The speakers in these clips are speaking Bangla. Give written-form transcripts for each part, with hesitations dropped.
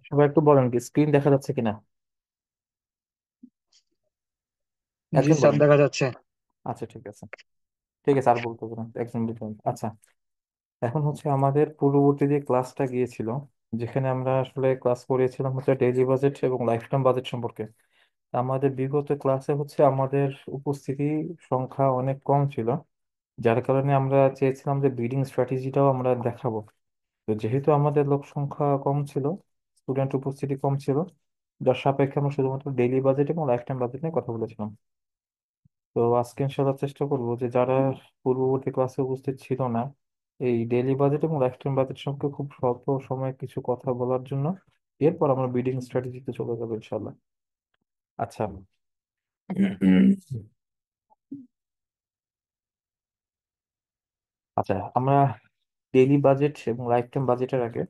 সবাই একটু বলেন কি স্ক্রিন দেখা যাচ্ছে কিনা? জি একজন স্যার, বলেন। দেখা যাচ্ছে। আচ্ছা, ঠিক আছে। ঠিক আছে, আর বলতে হবে না, একজন বলতে আচ্ছা। এখন হচ্ছে আমাদের পূর্ববর্তী যে ক্লাসটা গিয়েছিল, যেখানে আমরা আসলে ক্লাস করেছিলাম হচ্ছে ডেইলি বাজেট এবং লাইফ টাইম বাজেট সম্পর্কে। আমাদের বিগত ক্লাসে হচ্ছে আমাদের উপস্থিতি সংখ্যা অনেক কম ছিল, যার কারণে আমরা চেয়েছিলাম যে বিডিং স্ট্র্যাটেজিটাও আমরা দেখাবো। তো যেহেতু আমাদের লোক সংখ্যা কম ছিল, স্টুডেন্ট উপস্থিতি কম ছিল, যার সাপেক্ষে আমরা শুধুমাত্র ডেইলি বাজেট এবং লাইফ টাইম বাজেট নিয়ে কথা বলেছিলাম। তো আজকে ইনশাল্লাহ চেষ্টা করবো যে যারা পূর্ববর্তী ক্লাসে উপস্থিত ছিল না, এই ডেইলি বাজেট এবং লাইফ টাইম বাজেট সম্পর্কে খুব স্বল্প সময়ে কিছু কথা বলার জন্য। এরপর আমরা বিডিং স্ট্র্যাটেজিতে চলে যাবো ইনশাল্লাহ। আচ্ছা। আচ্ছা, আমরা ডেইলি বাজেট এবং লাইফ টাইম বাজেটের আগে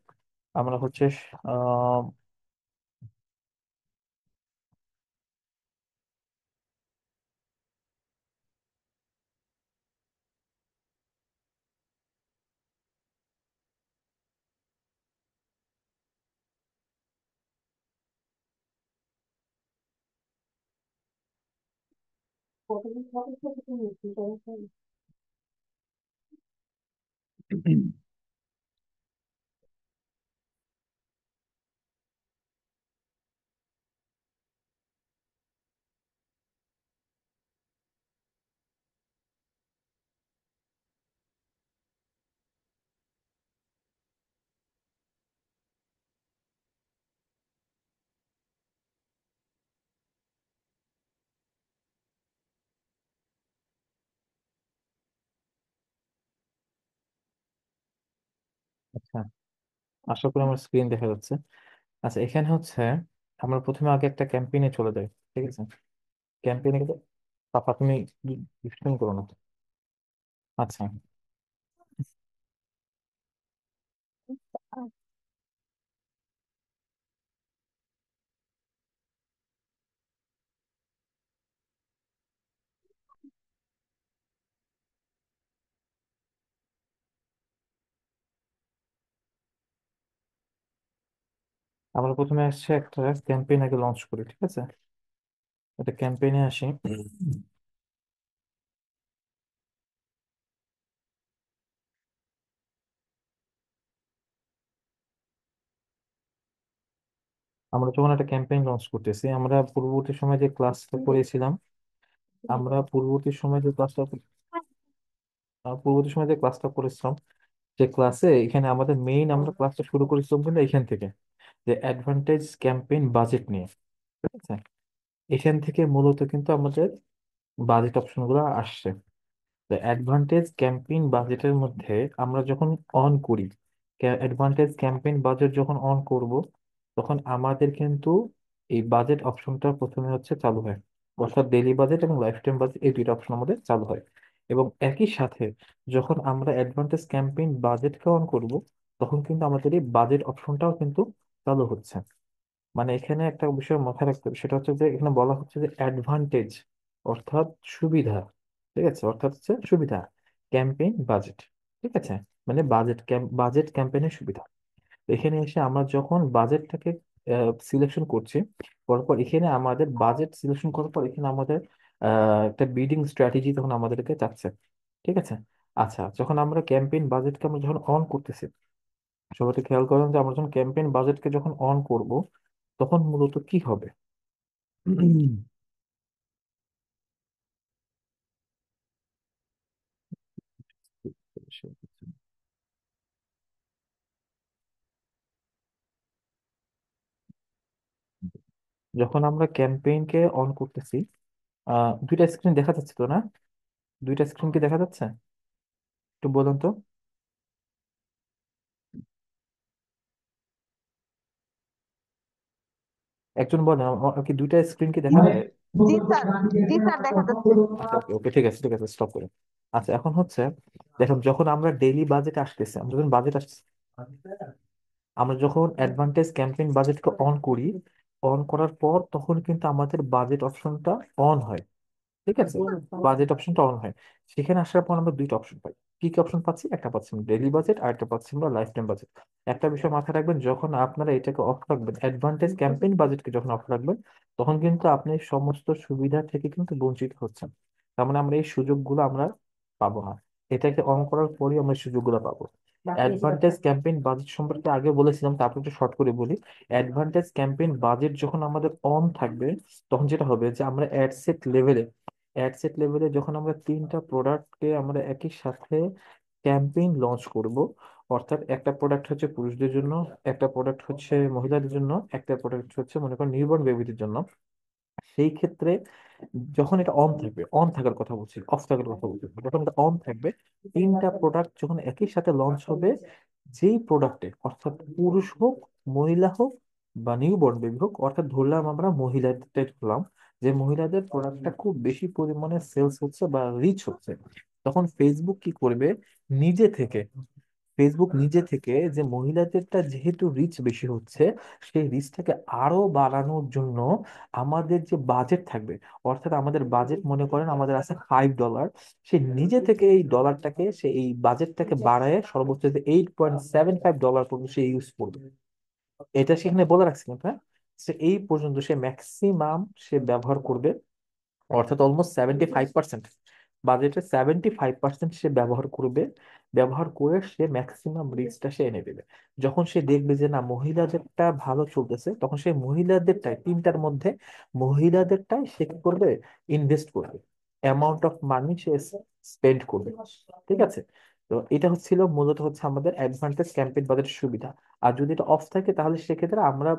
আমরা হচ্ছে আহ, আচ্ছা, আশা করি আমার স্ক্রিন দেখা যাচ্ছে। আচ্ছা, এখানে হচ্ছে আমরা প্রথমে আগে একটা ক্যাম্পেইনে চলে যাই। ঠিক আছে, ক্যাম্পেইনে গেলে পাপা তুমি দুষ্টামি করো না। আচ্ছা, আমরা প্রথমে আসছে একটা ক্যাম্পেইন আগে লঞ্চ করি। ঠিক আছে, একটা ক্যাম্পেইনে আসি। আমরা যখন একটা ক্যাম্পেইন লঞ্চ করতেছি, আমরা পূর্ববর্তী সময় যে ক্লাসটা করেছিলাম, আমরা পূর্ববর্তী সময় যে ক্লাসটা পূর্ববর্তী সময় যে ক্লাসটা করেছিলাম, যে ক্লাসে এখানে আমাদের মেইন আমরা ক্লাসটা শুরু করেছিলাম কিন্তু এখান থেকে, যে অ্যাডভান্টেজ ক্যাম্পেইন বাজেট নিয়ে। ঠিক আছে, এখান থেকে মূলত কিন্তু আমাদের বাজেট অপশন গুলো আসছে। অ্যাডভান্টেজ ক্যাম্পেইন বাজেটের মধ্যে আমরা যখন অন করি, অ্যাডভান্টেজ ক্যাম্পেইন বাজেট যখন অন করব, তখন আমাদের কিন্তু এই বাজেট অপশনটা প্রথমে হচ্ছে চালু হয়। অর্থাৎ ডেইলি বাজেট এবং লাইফ টাইম বাজেট এই দুইটা অপশন আমাদের চালু হয়। এবং একই সাথে যখন আমরা অ্যাডভান্টেজ ক্যাম্পেইন বাজেটকে অন করব, তখন কিন্তু আমাদের এই বাজেট অপশনটাও কিন্তু চালু হচ্ছে। মানে এখানে একটা বিষয় মাথায় রাখতে হবে, সেটা হচ্ছে যে এখানে বলা হচ্ছে যে অ্যাডভান্টেজ অর্থাৎ সুবিধা। ঠিক আছে, অর্থাৎ হচ্ছে সুবিধা ক্যাম্পেইন বাজেট। ঠিক আছে, মানে বাজেট ক্যাম্পেইনের সুবিধা। তো এখানে এসে আমরা যখন বাজেটটাকে সিলেকশন করছি, পরপর এখানে আমাদের বাজেট সিলেকশন করার পর এখানে আমাদের একটা বিডিং স্ট্র্যাটেজি তখন আমাদেরকে চাচ্ছে। ঠিক আছে। আচ্ছা, যখন আমরা ক্যাম্পেইন বাজেটকে আমরা যখন অন করতেছি, সবাই একটু খেয়াল করেন যে আমরা যখন ক্যাম্পেইন বাজেটকে যখন অন করব, তখন মূলত কি হবে। যখন আমরা ক্যাম্পেইনকে অন করতেছি, দুইটা স্ক্রিন দেখা যাচ্ছে তো না? দুইটা স্ক্রিন কি দেখা যাচ্ছে? একটু বলুন তো। একজন বলেন, কি দুইটা স্ক্রিন কি দেখা যায়? জি স্যার, জি স্যার, দেখা যাচ্ছে। আচ্ছা, ওকে ওকে, ঠিক আছে ঠিক আছে, স্টপ করুন। আচ্ছা, এখন হচ্ছে দেখুন, যখন আমরা ডেইলি বাজেট আসতেছে, আমরা যখন বাজেট আসছে, আমরা যখন অ্যাডভান্টেজ ক্যাম্পেইন বাজেটকে অন করি, অন করার পর তখন কিন্তু আমাদের বাজেট অপশনটা অন হয়। ঠিক আছে, বাজেট অপশনটা অন হয়। সেখানে আসার পর আমরা দুইটা অপশন পাই। কি কি অপশন পাচ্ছি? একটা পাচ্ছি ডেইলি বাজেট আর একটা পাচ্ছি আমরা লাইফ টাইম বাজেট। একটা বিষয় মাথায় রাখবেন, যখন আপনারা এটাকে অফ রাখবেন, অ্যাডভান্টেজ ক্যাম্পেইন বাজেটকে যখন অফ রাখবেন, তখন কিন্তু আপনি সমস্ত সুবিধা থেকে কিন্তু বঞ্চিত হচ্ছেন। তার মানে আমরা এই সুযোগগুলো আমরা পাবো না। এটাকে অন করার পরই আমরা এই সুযোগগুলো পাবো। অ্যাডভান্টেজ ক্যাম্পেইন বাজেট সম্পর্কে আগে বলেছিলাম, তারপর একটু শর্ট করে বলি। অ্যাডভান্টেজ ক্যাম্পেইন বাজেট যখন আমাদের অন থাকবে, তখন যেটা হবে যে আমরা অ্যাড সেট লেভেলে যখন আমরা তিনটা প্রোডাক্টকে আমরা একই সাথে ক্যাম্পেইন লঞ্চ করব, অর্থাৎ একটা প্রোডাক্ট হচ্ছে পুরুষদের জন্য, একটা প্রোডাক্ট হচ্ছে মহিলাদের জন্য, একটা প্রোডাক্ট হচ্ছে মনে করেন নিউবর্ন বেবিদের জন্য। সেই ক্ষেত্রে যখন এটা অন থাকবে, অন থাকার কথা বলছি, অফ থাকার কথা বলছি, যখন এটা অন থাকবে, তিনটা প্রোডাক্ট যখন একই সাথে লঞ্চ হবে, যেই প্রোডাক্টে অর্থাৎ পুরুষ হোক, মহিলা হোক, বা নিউবর্ন বেবি হোক, অর্থাৎ ধরলাম আমরা মহিলাদের ধরলাম, যে মহিলাদের প্রোডাক্টটা খুব বেশি পরিমাণে সেলস হচ্ছে বা রিচ হচ্ছে, তখন ফেসবুক কি করবে? নিজে থেকে যে মহিলাদেরটা যেহেতু রিচ বেশি হচ্ছে, সেই রিচটাকে আরো বাড়ানোর জন্য আমাদের যে বাজেট থাকবে, অর্থাৎ আমাদের বাজেট মনে করেন আমাদের আছে $5, সে নিজে থেকে এই ডলারটাকে, সে এই বাজেটটাকে বাড়ায় সর্বোচ্চ যে $8.75 পর্যন্ত সে ইউজ করবে। এটা সেখানে বলে রাখছি কিন্তু, হ্যাঁ, সে এই পর্যন্ত সে ম্যাক্সিমাম সে ব্যবহার করবে, অর্থাৎ অলমোস্ট 75%, বাজেটের 75% সে ব্যবহার করবে। ব্যবহার করে সে ম্যাক্সিমাম রিস্কটা সে এনে দেবে। যখন সে দেখবে যে না মহিলাদেরটা ভালো চলতেছে, তখন সে মহিলাদেরটাই, তিনটার মধ্যে মহিলাদেরটাই সে কি করবে? ইনভেস্ট করবে, amount of money say spend করবে। ঠিক আছে? তো এটা হচ্ছিল মূলত হচ্ছে আমাদের অ্যাডভান্টেজ ক্যাম্পেইন বাজেটের সুবিধা। আর যদি এটা অফ থাকে, তাহলে সেক্ষেত্রে আমরা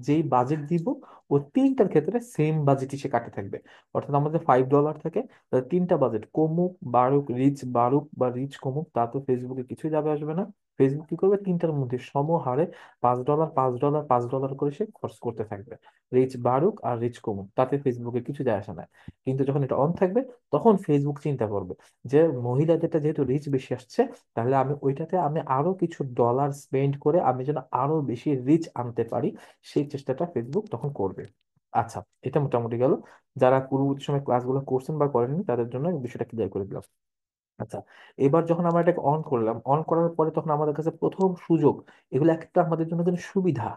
যেই বাজেট দিব, ও তিনটার ক্ষেত্রে সেম বাজেটই সে কাটে থাকবে। অর্থাৎ আমাদের $5 থাকে, তাহলে তিনটা বাজেট কমুক বাড়ুক, রিচ বাড়ুক বা রিচ কমুক, তা তো ফেসবুকে কিছুই যাবে আসবে না। ফেসবুক কি করবে? তিনটার মধ্যে সমহারে $5 $5 $5 করে সে খরচ করতে থাকবে। রিচ বাড়ুক আর রিচ কমুক, তাতে ফেসবুকে কিছু যায় আসে না। কিন্তু যখন এটা অন থাকবে, তখন ফেসবুক চিন্তা করবে যে মহিলাদেরটা যেহেতু রিচ বেশি আসছে, তাহলে আমি ওইটাতে আমি আরো কিছু ডলার স্পেন্ড করে আমি যেন আরো বেশি রিচ আনতে পারি, সেই চেষ্টাটা ফেসবুক তখন করবে। আচ্ছা, এটা মোটামুটি গেল। যারা পূর্ববর্তী সময় ক্লাসগুলো করছেন বা করেননি, তাদের জন্য এই বিষয়টা ক্লিয়ার করে দিলাম। আচ্ছা, এবার যখন আমরা এটাকে অন করলাম, অন করার পরে তখন আমাদের কাছে প্রথম সুযোগ, এগুলো এক একটা আমাদের জন্য কিন্তু সুবিধা,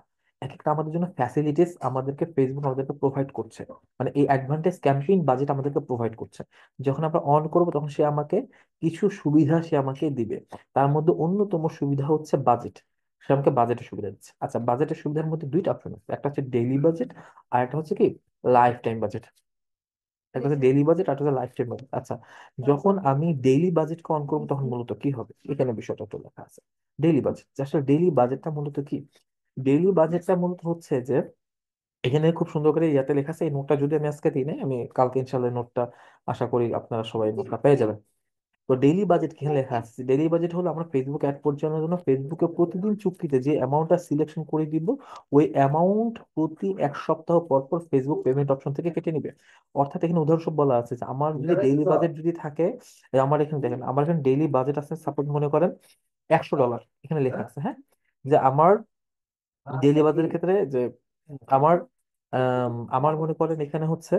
এক একটা আমাদের জন্য ফ্যাসিলিটিস আমাদেরকে ফেসবুক আমাদেরকে প্রোভাইড করছে। মানে এই অ্যাডভান্টেজ ক্যাম্পেইন বাজেট আমাদেরকে প্রোভাইড করছে। যখন আমরা অন করব, তখন সে আমাকে কিছু সুবিধা সে আমাকে দিবে। তার মধ্যে অন্যতম সুবিধা হচ্ছে বাজেট। সে আমাকে বাজেটের সুবিধা দিচ্ছে। আচ্ছা, বাজেটের সুবিধার মধ্যে দুইটা অপশন আছে, একটা হচ্ছে ডেইলি বাজেট, আর একটা হচ্ছে কি লাইফ টাইম বাজেট। একটা হচ্ছে ডেইলি বাজেট, আর একটা হচ্ছে লাইফ টাইম বাজেট। আচ্ছা, যখন আমি ডেইলি বাজেট অন করবো, তখন মূলত কি হবে? এখানে বিষয়টা তো লেখা আছে। ডেইলি বাজেট, আসলে ডেইলি বাজেটটা মূলত কি? ডেইলি বাজেটটা মূলত হচ্ছে যে, এখানে খুব সুন্দর করে ইয়াতে লেখা আছে। এই নোটটা যদি আমি আজকে দিই নাই, আমি কালকে ইনশাল্লাহ নোটটা, আশা করি আপনারা সবাই নোটটা পেয়ে যাবেন। তো ডেইলি বাজেট এখানে লেখা আছে, ডেইলি বাজেট হলো আমরা ফেসবুক অ্যাড পরিচালনার জন্য ফেসবুকে প্রতিদিন চুক্তিতে যে অ্যামাউন্টটা সিলেকশন করে দিব, ওই অ্যামাউন্ট প্রতি 1 সপ্তাহ পর পর ফেসবুক পেমেন্ট অপশন থেকে কেটে নিবে। অর্থাৎ এখানে উদাহরণস্বরূপ বলা আছে যে আমার যদি ডেইলি বাজেট যদি থাকে, আমার এখানে দেখেন, আমার এখানে ডেইলি বাজেট আছে, সাপোজ মনে করেন $100, এখানে লেখা আছে, হ্যাঁ, যে আমার ডেইলি বাজেটের ক্ষেত্রে যে আমার আমার মনে করেন এখানে হচ্ছে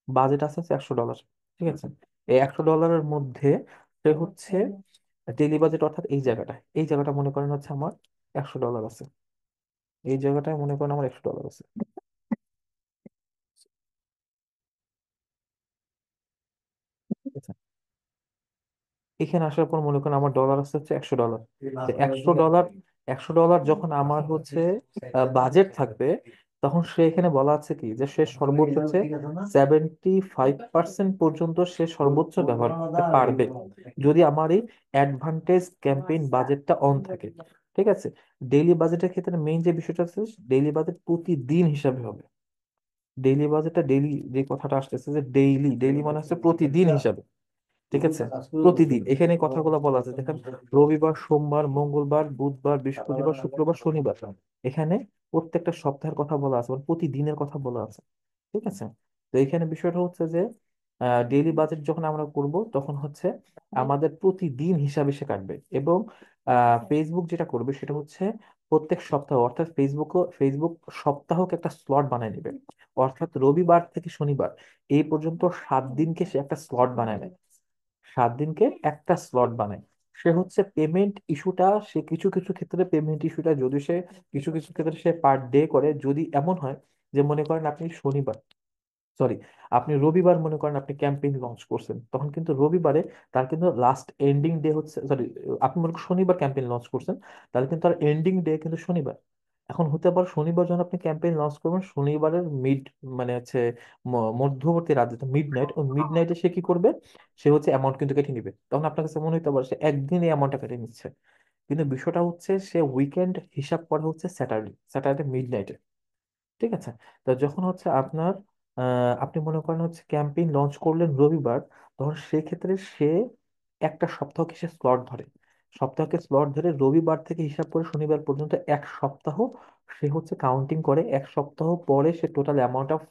বাজেট আছে হচ্ছে $100। ঠিক আছে? এই $100-এর মধ্যে সে হচ্ছে ডেইলি বাজেট, অর্থাৎ এই জায়গাটা মনে করেন হচ্ছে আমার $100 আছে। এই জায়গাটায় মনে করেন আমার $100 আছে। ঠিক আছে? এখানে আসার পর মনে করেন আমার ডলার আছে হচ্ছে $100। $100, $100 যখন আমার হচ্ছে বাজেট থাকবে, তখন সে এখানে বলা আছে কি যে সে সর্বোচ্চ হচ্ছে 75% পর্যন্ত সে সর্বোচ্চ ব্যবহার করতে পারবে, যদি আমার এই অ্যাডভান্টেজ ক্যাম্পেইন বাজেটটা অন থাকে। ঠিক আছে? ডেইলি বাজেটের ক্ষেত্রে মেইন যে বিষয়টা আছে, ডেইলি বাজেট প্রতিদিন হিসাবে হবে। ডেইলি বাজেটটা, ডেইলি যে কথাটা আসতেছে যে ডেইলি, ডেইলি মানে হচ্ছে প্রতিদিন হিসাবে। ঠিক আছে? প্রতিদিন এখানে কথাগুলো বলা আছে, দেখেন, রবিবার, সোমবার, মঙ্গলবার, বুধবার, বৃহস্পতিবার, শুক্রবার, শনিবার, এখানে প্রত্যেকটা সপ্তাহের কথা বলা আছে, মানে প্রতিদিনের কথা বলা আছে। ঠিক আছে? তো এখানে বিষয়টা হচ্ছে যে ডেইলি বাজেট যখন আমরা করব, তখন হচ্ছে আমাদের প্রতিদিন হিসাবে সে কাটবে। এবং ফেসবুক যেটা করবে সেটা হচ্ছে প্রত্যেক সপ্তাহ, অর্থাৎ ফেসবুক সপ্তাহকে একটা স্লট বানায় নেবে। অর্থাৎ রবিবার থেকে শনিবার এই পর্যন্ত 7 দিনকে সে একটা স্লট বানায় নেয়। 7 দিনকে একটা স্লট বানায়। সে হচ্ছে পেমেন্ট ইস্যুটা, সে কিছু কিছু ক্ষেত্রে পেমেন্ট ইস্যুটা যদি সে কিছু কিছু ক্ষেত্রে সে পার ডে করে, যদি এমন হয় যে মনে করেন আপনি শনিবার, সরি, আপনি রবিবার মনে করেন আপনি ক্যাম্পেইন লঞ্চ করছেন, তখন কিন্তু রবিবারে তার কিন্তু লাস্ট এন্ডিং ডে হচ্ছে, সরি, আপনি মনে করেন শনিবার ক্যাম্পেইন লঞ্চ করছেন, তাহলে কিন্তু তার এন্ডিং ডে কিন্তু শনিবার। এখন হতে পারে শনিবার যখন আপনি ক্যাম্পেইন লঞ্চ করবেন, শনিবারের মানে হচ্ছে মধ্যবর্তী রাত, যেটা মিড নাইট, ওই মিড নাইটে সে কি করবে, সে হচ্ছে অ্যামাউন্ট কিন্তু কেটে নিবে। তখন আপনার কাছে মনে হতে পারে সে একদিনে অ্যামাউন্টটা কেটে নিচ্ছে, কিন্তু বিষয়টা হচ্ছে সে উইকেন্ড হিসাব করে হচ্ছে স্যাটারডে, স্যাটারডে মিড নাইটে। ঠিক আছে। তো যখন হচ্ছে আপনার আপনি মনে করেন হচ্ছে ক্যাম্পেইন লঞ্চ করলেন রবিবার, তখন সেক্ষেত্রে সে একটা সপ্তাহকে সে স্লট ধরে, সপ্তাহকে স্লট ধরে রবিবার থেকে হিসাব করে শনিবার পর্যন্ত এক সপ্তাহ সে হচ্ছে কাউন্টিং করে, এক সপ্তাহ পরে সে টোটাল অ্যামাউন্ট অফ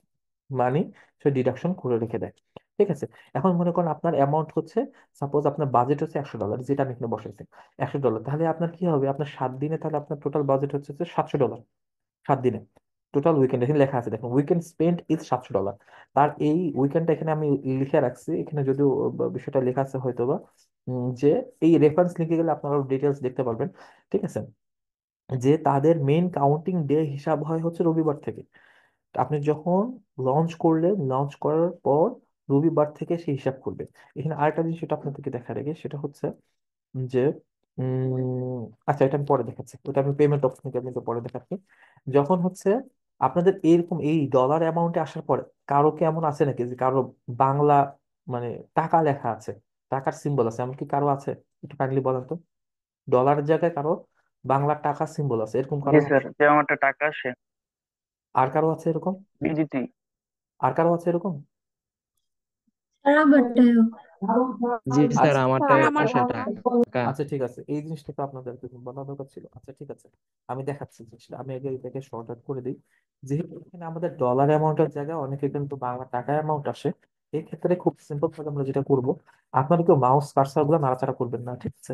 মানি সে ডিডাকশন করে রেখে দেয়। ঠিক আছে। এখন মনে করেন আপনার অ্যামাউন্ট হচ্ছে, সাপোজ আপনার বাজেট হচ্ছে $100, যেটা আমি এখানে বসাইছি $100, তাহলে আপনার কি হবে, আপনার 7 দিনে তাহলে আপনার টোটাল বাজেট হচ্ছে $700। 7 দিনে টোটাল উইকেন্ড এখানে লেখা আছে, দেখুন উইকেন্ড স্পেন্ড ইজ $700। তার এই উইকেন্ডটা এখানে আমি লিখে রাখছি, এখানে যদিও বিষয়টা লেখা আছে হয়তো বা, যে এই রেফারেন্স লিখে গেলে আপনারা ডিটেলস দেখতে পারবেন। ঠিক আছে। যে তাদের মেইন কাউন্টিং ডে হিসাব হয় হচ্ছে রবিবার থেকে। আপনি যখন লঞ্চ করলেন, লঞ্চ করার পর রবিবার থেকে সে হিসাব করবে। এখানে আরেকটা জিনিস সেটা আপনাদেরকে দেখা রেখে, সেটা হচ্ছে যে আচ্ছা, এটা আমি পরে দেখাচ্ছি, ওটা আমি পেমেন্ট অপশন কিন্তু পরে দেখাচ্ছি। যখন হচ্ছে আপনাদের এরকম এই ডলার অ্যামাউন্টে আসার পরে কারো কি এমন আছে নাকি যে কারো বাংলা মানে টাকা লেখা আছে, টাকার সিম্বল আছে, এমন কি কারো আছে? একটু কাইন্ডলি বলেন তো। ডলারের জায়গায় কারো বাংলা টাকা সিম্বল আছে, এরকম জি কারো? স্যার, যে আমারটা টাকা আসে আর কারো আছে এরকম? বিজিটি। আর কারো আছে এরকম? আমারটাও। জি স্যার, আচ্ছা, আমারটা স্যার আমার আসে টাকা। টাকা। আচ্ছা ঠিক আছে, এই জিনিসটা তো আপনাদেরকে বলা দরকার ছিল। আচ্ছা ঠিক আছে, আমি দেখাচ্ছি জিনিসটা, আমি আগে এটাকে শর্ট আউট করে দিই। যেহেতু এখানে আমাদের ডলার অ্যামাউন্টের জায়গায় অনেকে কিন্তু বাংলা টাকা অ্যামাউন্ট আসে, এই ক্ষেত্রে খুব সিম্পল ভাবে আমরা যেটা করব, আপনারা কেউ মাউস কার্সার গুলো নাড়াচাড়া করবেন না, ঠিক আছে?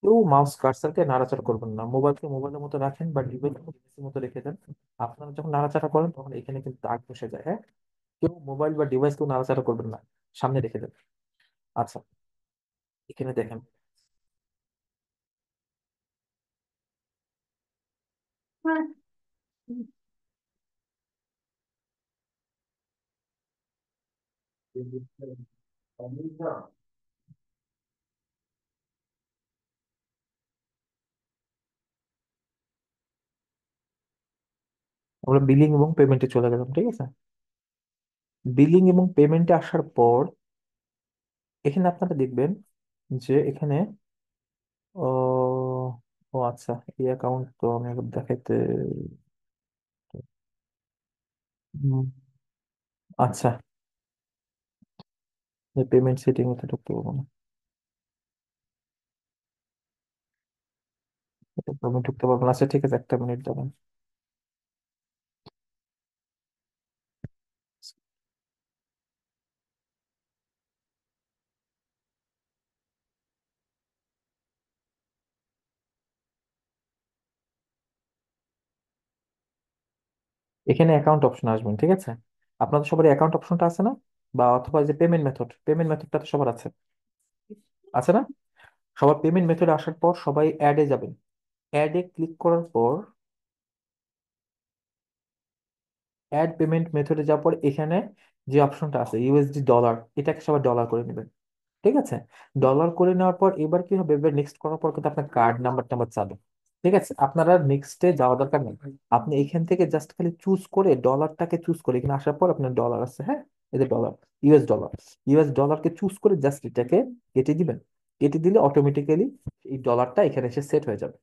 কেউ মাউস কার্সারকে নাড়াচাড়া করবেন না, মোবাইলকে মোবাইলের মতো রাখেন বা ডিভাইসের মতো রেখে দেন। আপনারা যখন নাড়াচাড়া করেন তখন এখানে কিন্তু দাগ বসে যায়, হ্যাঁ? কেউ মোবাইল বা ডিভাইস কেউ নাড়াচাড়া করবেন না, সামনে রেখে দেন। আচ্ছা, এখানে দেখেন, আমরা বিলিং এবং পেমেন্টে চলে গেলাম, ঠিক আছে? বিলিং এবং পেমেন্টে আসার পর এখানে আপনারা দেখবেন যে এখানে ও ও আচ্ছা, এই অ্যাকাউন্ট তো আমি একবার দেখাইতে, হুম, আচ্ছা, পেমেন্ট সেটিং এ তো ঢুকতে পারবো না, এটা তো আমি ঢুকতে পারবো না। আচ্ছা ঠিক আছে, একটা মিনিট দাঁড়ান। এখানে অ্যাকাউন্ট অপশন আসবেন, ঠিক আছে? আপনাদের সবার অ্যাকাউন্ট অপশনটা আছে না? বা অথবা যে পেমেন্ট মেথড, পেমেন্ট মেথডটা তো সবার আছে, আছে না? সবার পেমেন্ট মেথডে আসার পর সবাই অ্যাডে যাবেন। অ্যাডে ক্লিক করার পর, অ্যাড পেমেন্ট মেথডে যাওয়ার পর এখানে যে অপশনটা আছে ইউএসডি ডলার, এটাকে সবাই ডলার করে নেবেন। ঠিক আছে। ডলার করে নেওয়ার পর এবার কি হবে, এবার নেক্সট করার পর কিন্তু আপনার কার্ড নাম্বার টাম্বার চাবে। ঠিক আছে, আপনারা নেক্সটে যাওয়া দরকার নেই। আপনি এখান থেকে জাস্ট খালি চুজ করে ডলারটাকে চুজ করে এখানে আসার পর আপনার ডলার আছে, হ্যাঁ, এই যে ডলার, ইউএস ডলার, ইউএস ডলারকে চুজ করে জাস্ট এটাকে কেটে দিবেন। কেটে দিলে অটোমেটিক্যালি এই ডলারটা এখানে এসে সেট হয়ে যাবে।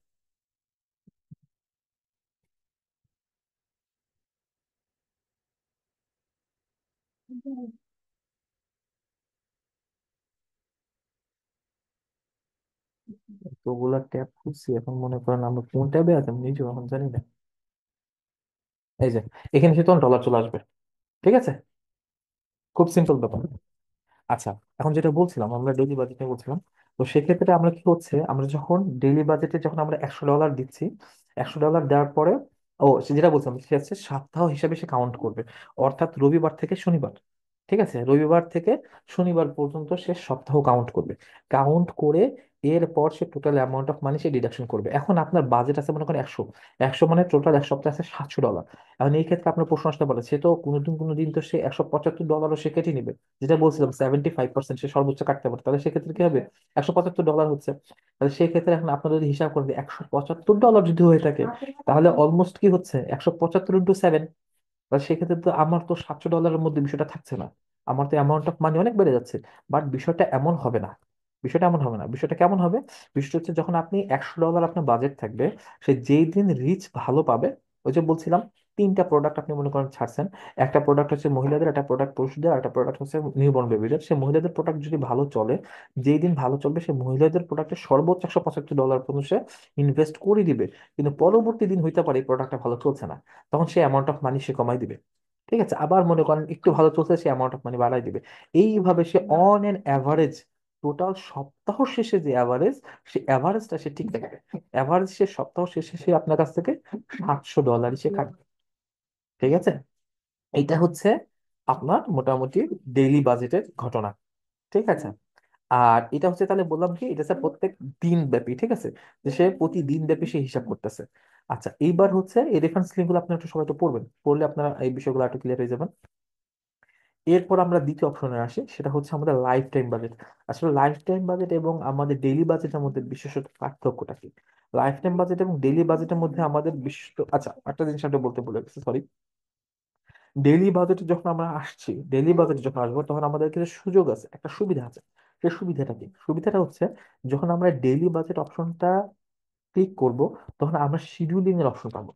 তো ওগুলা ট্যাব খুঁজছি, এখন মনে করেন আমরা কোন ট্যাবে আছে আমি নিজেও এখন জানি না। এই যে এখানে এসে তখন ডলার চলে আসবে। ঠিক আছে, খুব সিম্পল ব্যাপার। আচ্ছা, এখন যেটা বলছিলাম আমরা ডেইলি বাজেট নিয়ে বলছিলাম, তো সেক্ষেত্রে আমরা কি হচ্ছে, আমরা যখন ডেইলি বাজেটে যখন আমরা $100 দিচ্ছি, $100 দেওয়ার পরে, ও সে যেটা বলছিলাম সে হচ্ছে সপ্তাহ হিসাবে সে কাউন্ট করবে, অর্থাৎ রবিবার থেকে শনিবার। ঠিক আছে, রবিবার থেকে শনিবার পর্যন্ত সে সপ্তাহ কাউন্ট করবে। কাউন্ট করে এরপর সে টোটাল অ্যামাউন্ট অফ মানি সে ডিডাকশন করবে। এখন আপনার বাজেট আছে মনে করেন 100, 100 মানে টোটাল এক সপ্তাহে আছে $700। এখন এই ক্ষেত্রে আপনার প্রশ্ন আসতে পারে, সে তো কোনোদিন তো সে $175 সে কেটে নিবে, যেটা বলছিলাম 75% সে সর্বোচ্চ কাটতে পারে, তাহলে সেক্ষেত্রে কি হবে, $175 হচ্ছে। তাহলে সেই ক্ষেত্রে এখন আপনার যদি হিসাব করে $175 যদি হয়ে থাকে, তাহলে অলমোস্ট কি হচ্ছে 175 × 7। তাহলে সেক্ষেত্রে তো আমার তো $700 মধ্যে বিষয়টা থাকছে না, আমার তো অ্যামাউন্ট অফ মানি অনেক বেড়ে যাচ্ছে। বাট বিষয়টা এমন হবে না, বিষয়টা এমন হবে না। বিষয়টা কেমন হবে? বিষয়টা হচ্ছে যখন আপনি $100 আপনার বাজেট থাকবে, সে যেই দিন রিচ ভালো পাবে, ওই যে বলছিলাম 3টা প্রোডাক্ট আপনি মনে করেন ছাড়ছেন, একটা প্রোডাক্ট হচ্ছে মহিলাদের, একটা প্রোডাক্ট পুরুষদের, আর একটা প্রোডাক্ট হচ্ছে নিউবর্ন বেবিদের। সে মহিলাদের প্রোডাক্ট যদি ভালো চলে, যেই দিন ভালো চলবে, সে মহিলাদের প্রোডাক্টে সর্বোচ্চ $175 পর্যন্ত সে ইনভেস্ট করে দিবে। কিন্তু পরবর্তী দিন হইতে পারে এই প্রোডাক্টটা ভালো চলছে না, তখন সে অ্যামাউন্ট অফ মানি সে কমাই দিবে। ঠিক আছে, আবার মনে করেন একটু ভালো চলছে, সে অ্যামাউন্ট অফ মানি বাড়াই দিবে। এইভাবে সে অন এন অ্যাভারেজ টোটাল সপ্তাহ শেষে যে অ্যাভারেজ, সে অ্যাভারেজটা সে ঠিক রাখবে। অ্যাভারেজ সে সপ্তাহ শেষে সে আপনার কাছ থেকে $700 সে কাটবে। ঠিক আছে, এইটা হচ্ছে আপনার মোটামুটি ডেইলি বাজেটের ঘটনা। ঠিক আছে, আর এটা হচ্ছে তাহলে বললাম কি, এটা হচ্ছে প্রত্যেক দিন ব্যাপী। ঠিক আছে, যে সে প্রতিদিন ব্যাপী সে হিসাব করতেছে। আচ্ছা, এইবার হচ্ছে এই রেফারেন্স লিঙ্কগুলো আপনারা একটু সবাই একটু পড়বেন, পড়লে আপনারা এই বিষয়গুলো একটু ক্লিয়ার হয়ে যাবেন। এরপর আমরা দ্বিতীয় অপশনে আসি, সেটা হচ্ছে আমাদের লাইফ টাইম বাজেট। আসলে লাইফ টাইম বাজেট এবং আমাদের ডেইলি বাজেটের মধ্যে বিশেষত পার্থক্যটা কি? লাইফ টাইম বাজেট এবং ডেইলি বাজেটের মধ্যে আমাদের বিশিষ্ট, আচ্ছা একটা জিনিস আমি বলতে ভুলে গেছি, সরি। ডেইলি বাজেটে যখন আমরা আসছি, ডেইলি বাজেটে যখন আসবো, তখন আমাদের কিছু সুযোগ আছে, একটা সুবিধা আছে। সেই সুবিধাটা কি? সুবিধাটা হচ্ছে যখন আমরা ডেইলি বাজেট অপশনটা ক্লিক করব, তখন আমরা শিডিউলিং এর অপশন পাবো।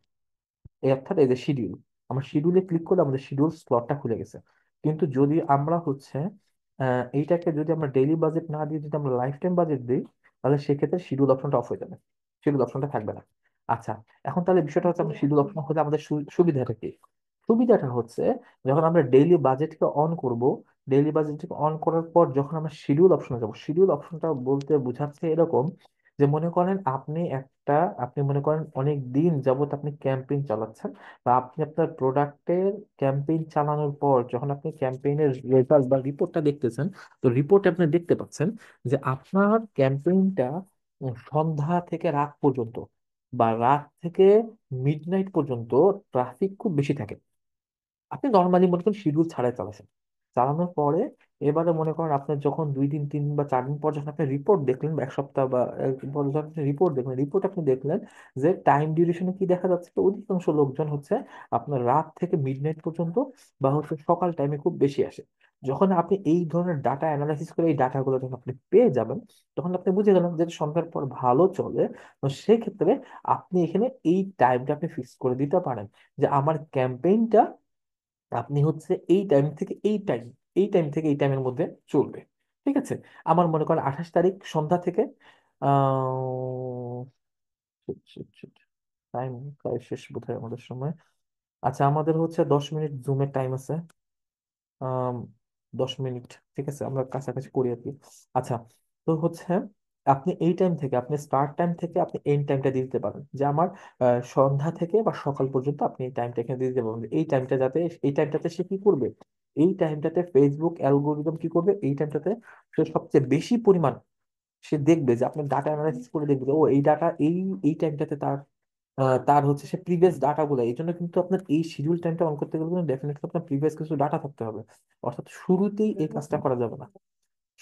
এই অর্থাৎ এই যে শিডিউল, আমরা শিডিউলে ক্লিক করলে আমাদের শিডিউল স্লটটা খুলে গেছে। কিন্তু যদি আমরা হচ্ছে এইটাকে যদি আমরা ডেইলি বাজেট না দিয়ে যদি আমরা লাইফ টাইম বাজেট দিই, তাহলে সেক্ষেত্রে শিডিউল অপশনটা অফ হয়ে যাবে, শিডিউল অপশনটা থাকবে না। আচ্ছা, এখন তাহলে বিষয়টা হচ্ছে আমরা শিডিউল অপশন হলে আমাদের সুবিধাটা কি? সুবিধাটা হচ্ছে যখন আমরা ডেইলি বাজেটকে অন করব, ডেইলি বাজেটকে অন করার পর যখন আমরা শিডিউল অপশনে যাব, শিডিউল অপশনটা বলতে বোঝাচ্ছে এরকম যে মনে করেন আপনি মনে করেন অনেক দিন যাবত আপনি ক্যাম্পেইন চালাচ্ছেন, বা আপনি আপনার প্রোডাক্টের ক্যাম্পেইন চালানোর পর যখন আপনি ক্যাম্পেইনের রেজাল্ট বা রিপোর্টটা দেখতেছেন, তো রিপোর্টে আপনি দেখতে পাচ্ছেন যে আপনার ক্যাম্পেইনটা সন্ধ্যা থেকে রাত পর্যন্ত বা রাত থেকে মিডনাইট পর্যন্ত ট্রাফিক খুব বেশি থাকে। আপনি নর্মালি মনে করেন শিডিউল ছাড়াই চালাচ্ছেন, চালানোর পরে এবারে মনে করেন আপনার যখন 2 দিন 3 দিন বা 4 দিন পর যখন আপনি রিপোর্ট দেখলেন, বা এক সপ্তাহ বা একদিন পর যখন আপনি রিপোর্ট দেখলেন, রিপোর্ট আপনি দেখলেন যে টাইম ডিউরেশনে কি দেখা যাচ্ছে, তো অধিকাংশ লোকজন হচ্ছে আপনার রাত থেকে মিডনাইট পর্যন্ত বা হচ্ছে সকাল টাইমে খুব বেশি আসে। যখন আপনি এই ধরনের ডাটা অ্যানালাইসিস করে এই ডাটাগুলো যখন আপনি পেয়ে যাবেন, তখন আপনি বুঝে গেলেন যে সন্ধ্যার পর ভালো চলে। তো সেক্ষেত্রে আপনি এখানে এই টাইমটা আপনি ফিক্স করে দিতে পারেন যে আমার ক্যাম্পেইনটা আপনি হচ্ছে এই টাইম থেকে এই টাইমের মধ্যে চলবে। ঠিক আছে, আমার মনে করেন 28 তারিখ সন্ধ্যা থেকে টাইম প্রায় শেষ বোধহয় আমাদের সময়। আচ্ছা, আমাদের হচ্ছে 10 মিনিট জুমের টাইম আছে। আম, 10 মিনিট, ঠিক আছে, আমরা কাছাকাছি করি আর কি। আচ্ছা, তো হচ্ছে আপনি এই টাইম থেকে, আপনি স্টার্ট টাইম থেকে আপনি এন্ড টাইমটা দিয়ে দিতে পারেন, যে আমার সন্ধ্যা থেকে বা সকাল পর্যন্ত আপনি এই টাইমটা এখানে দিয়ে দিতে পারবেন। এই টাইমটা যাতে, এই টাইমটাতে সে কি করবে, এই টাইমটাতে ফেসবুক অ্যালগোরিদম কি করবে, এই টাইমটাতে সে সবচেয়ে বেশি পরিমাণ সে দেখবে, যে আপনি ডাটা অ্যানালাইসিস করে দেখবে যে ও এই ডাটা এই টাইমটাতে তার হচ্ছে সে প্রিভিয়াস ডাটাগুলো, এই জন্য কিন্তু আপনার এই শিডিউল টাইমটা অন করতে গেলে কিন্তু ডেফিনেটলি আপনার প্রিভিয়াস কিছু ডাটা থাকতে হবে। অর্থাৎ শুরুতেই এই কাজটা করা যাবে না,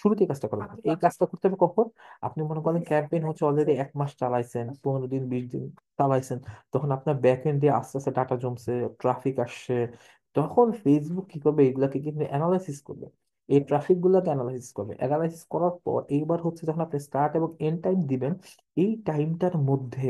শুরুতেই কাজটা করা যাবে না। এই কাজটা করতে হবে কখন? আপনি মনে করেন ক্যাম্পেইন হচ্ছে অলরেডি 1 মাস চালাইছেন, 15 দিন 20 দিন চালাইছেন, তখন আপনার ব্যাক এন্ডে আস্তে আস্তে ডাটা জমছে, ট্রাফিক আসছে, তখন ফেসবুক কি করবে, এগুলাকে কিন্তু অ্যানালাইসিস করবে। এই ট্রাফিক গুলাকে অ্যানালাইসিস করবে, অ্যানালাইসিস করার পর এইবার হচ্ছে যখন আপনি স্টার্ট এবং এন্ড টাইম দিবেন, এই টাইমটার মধ্যে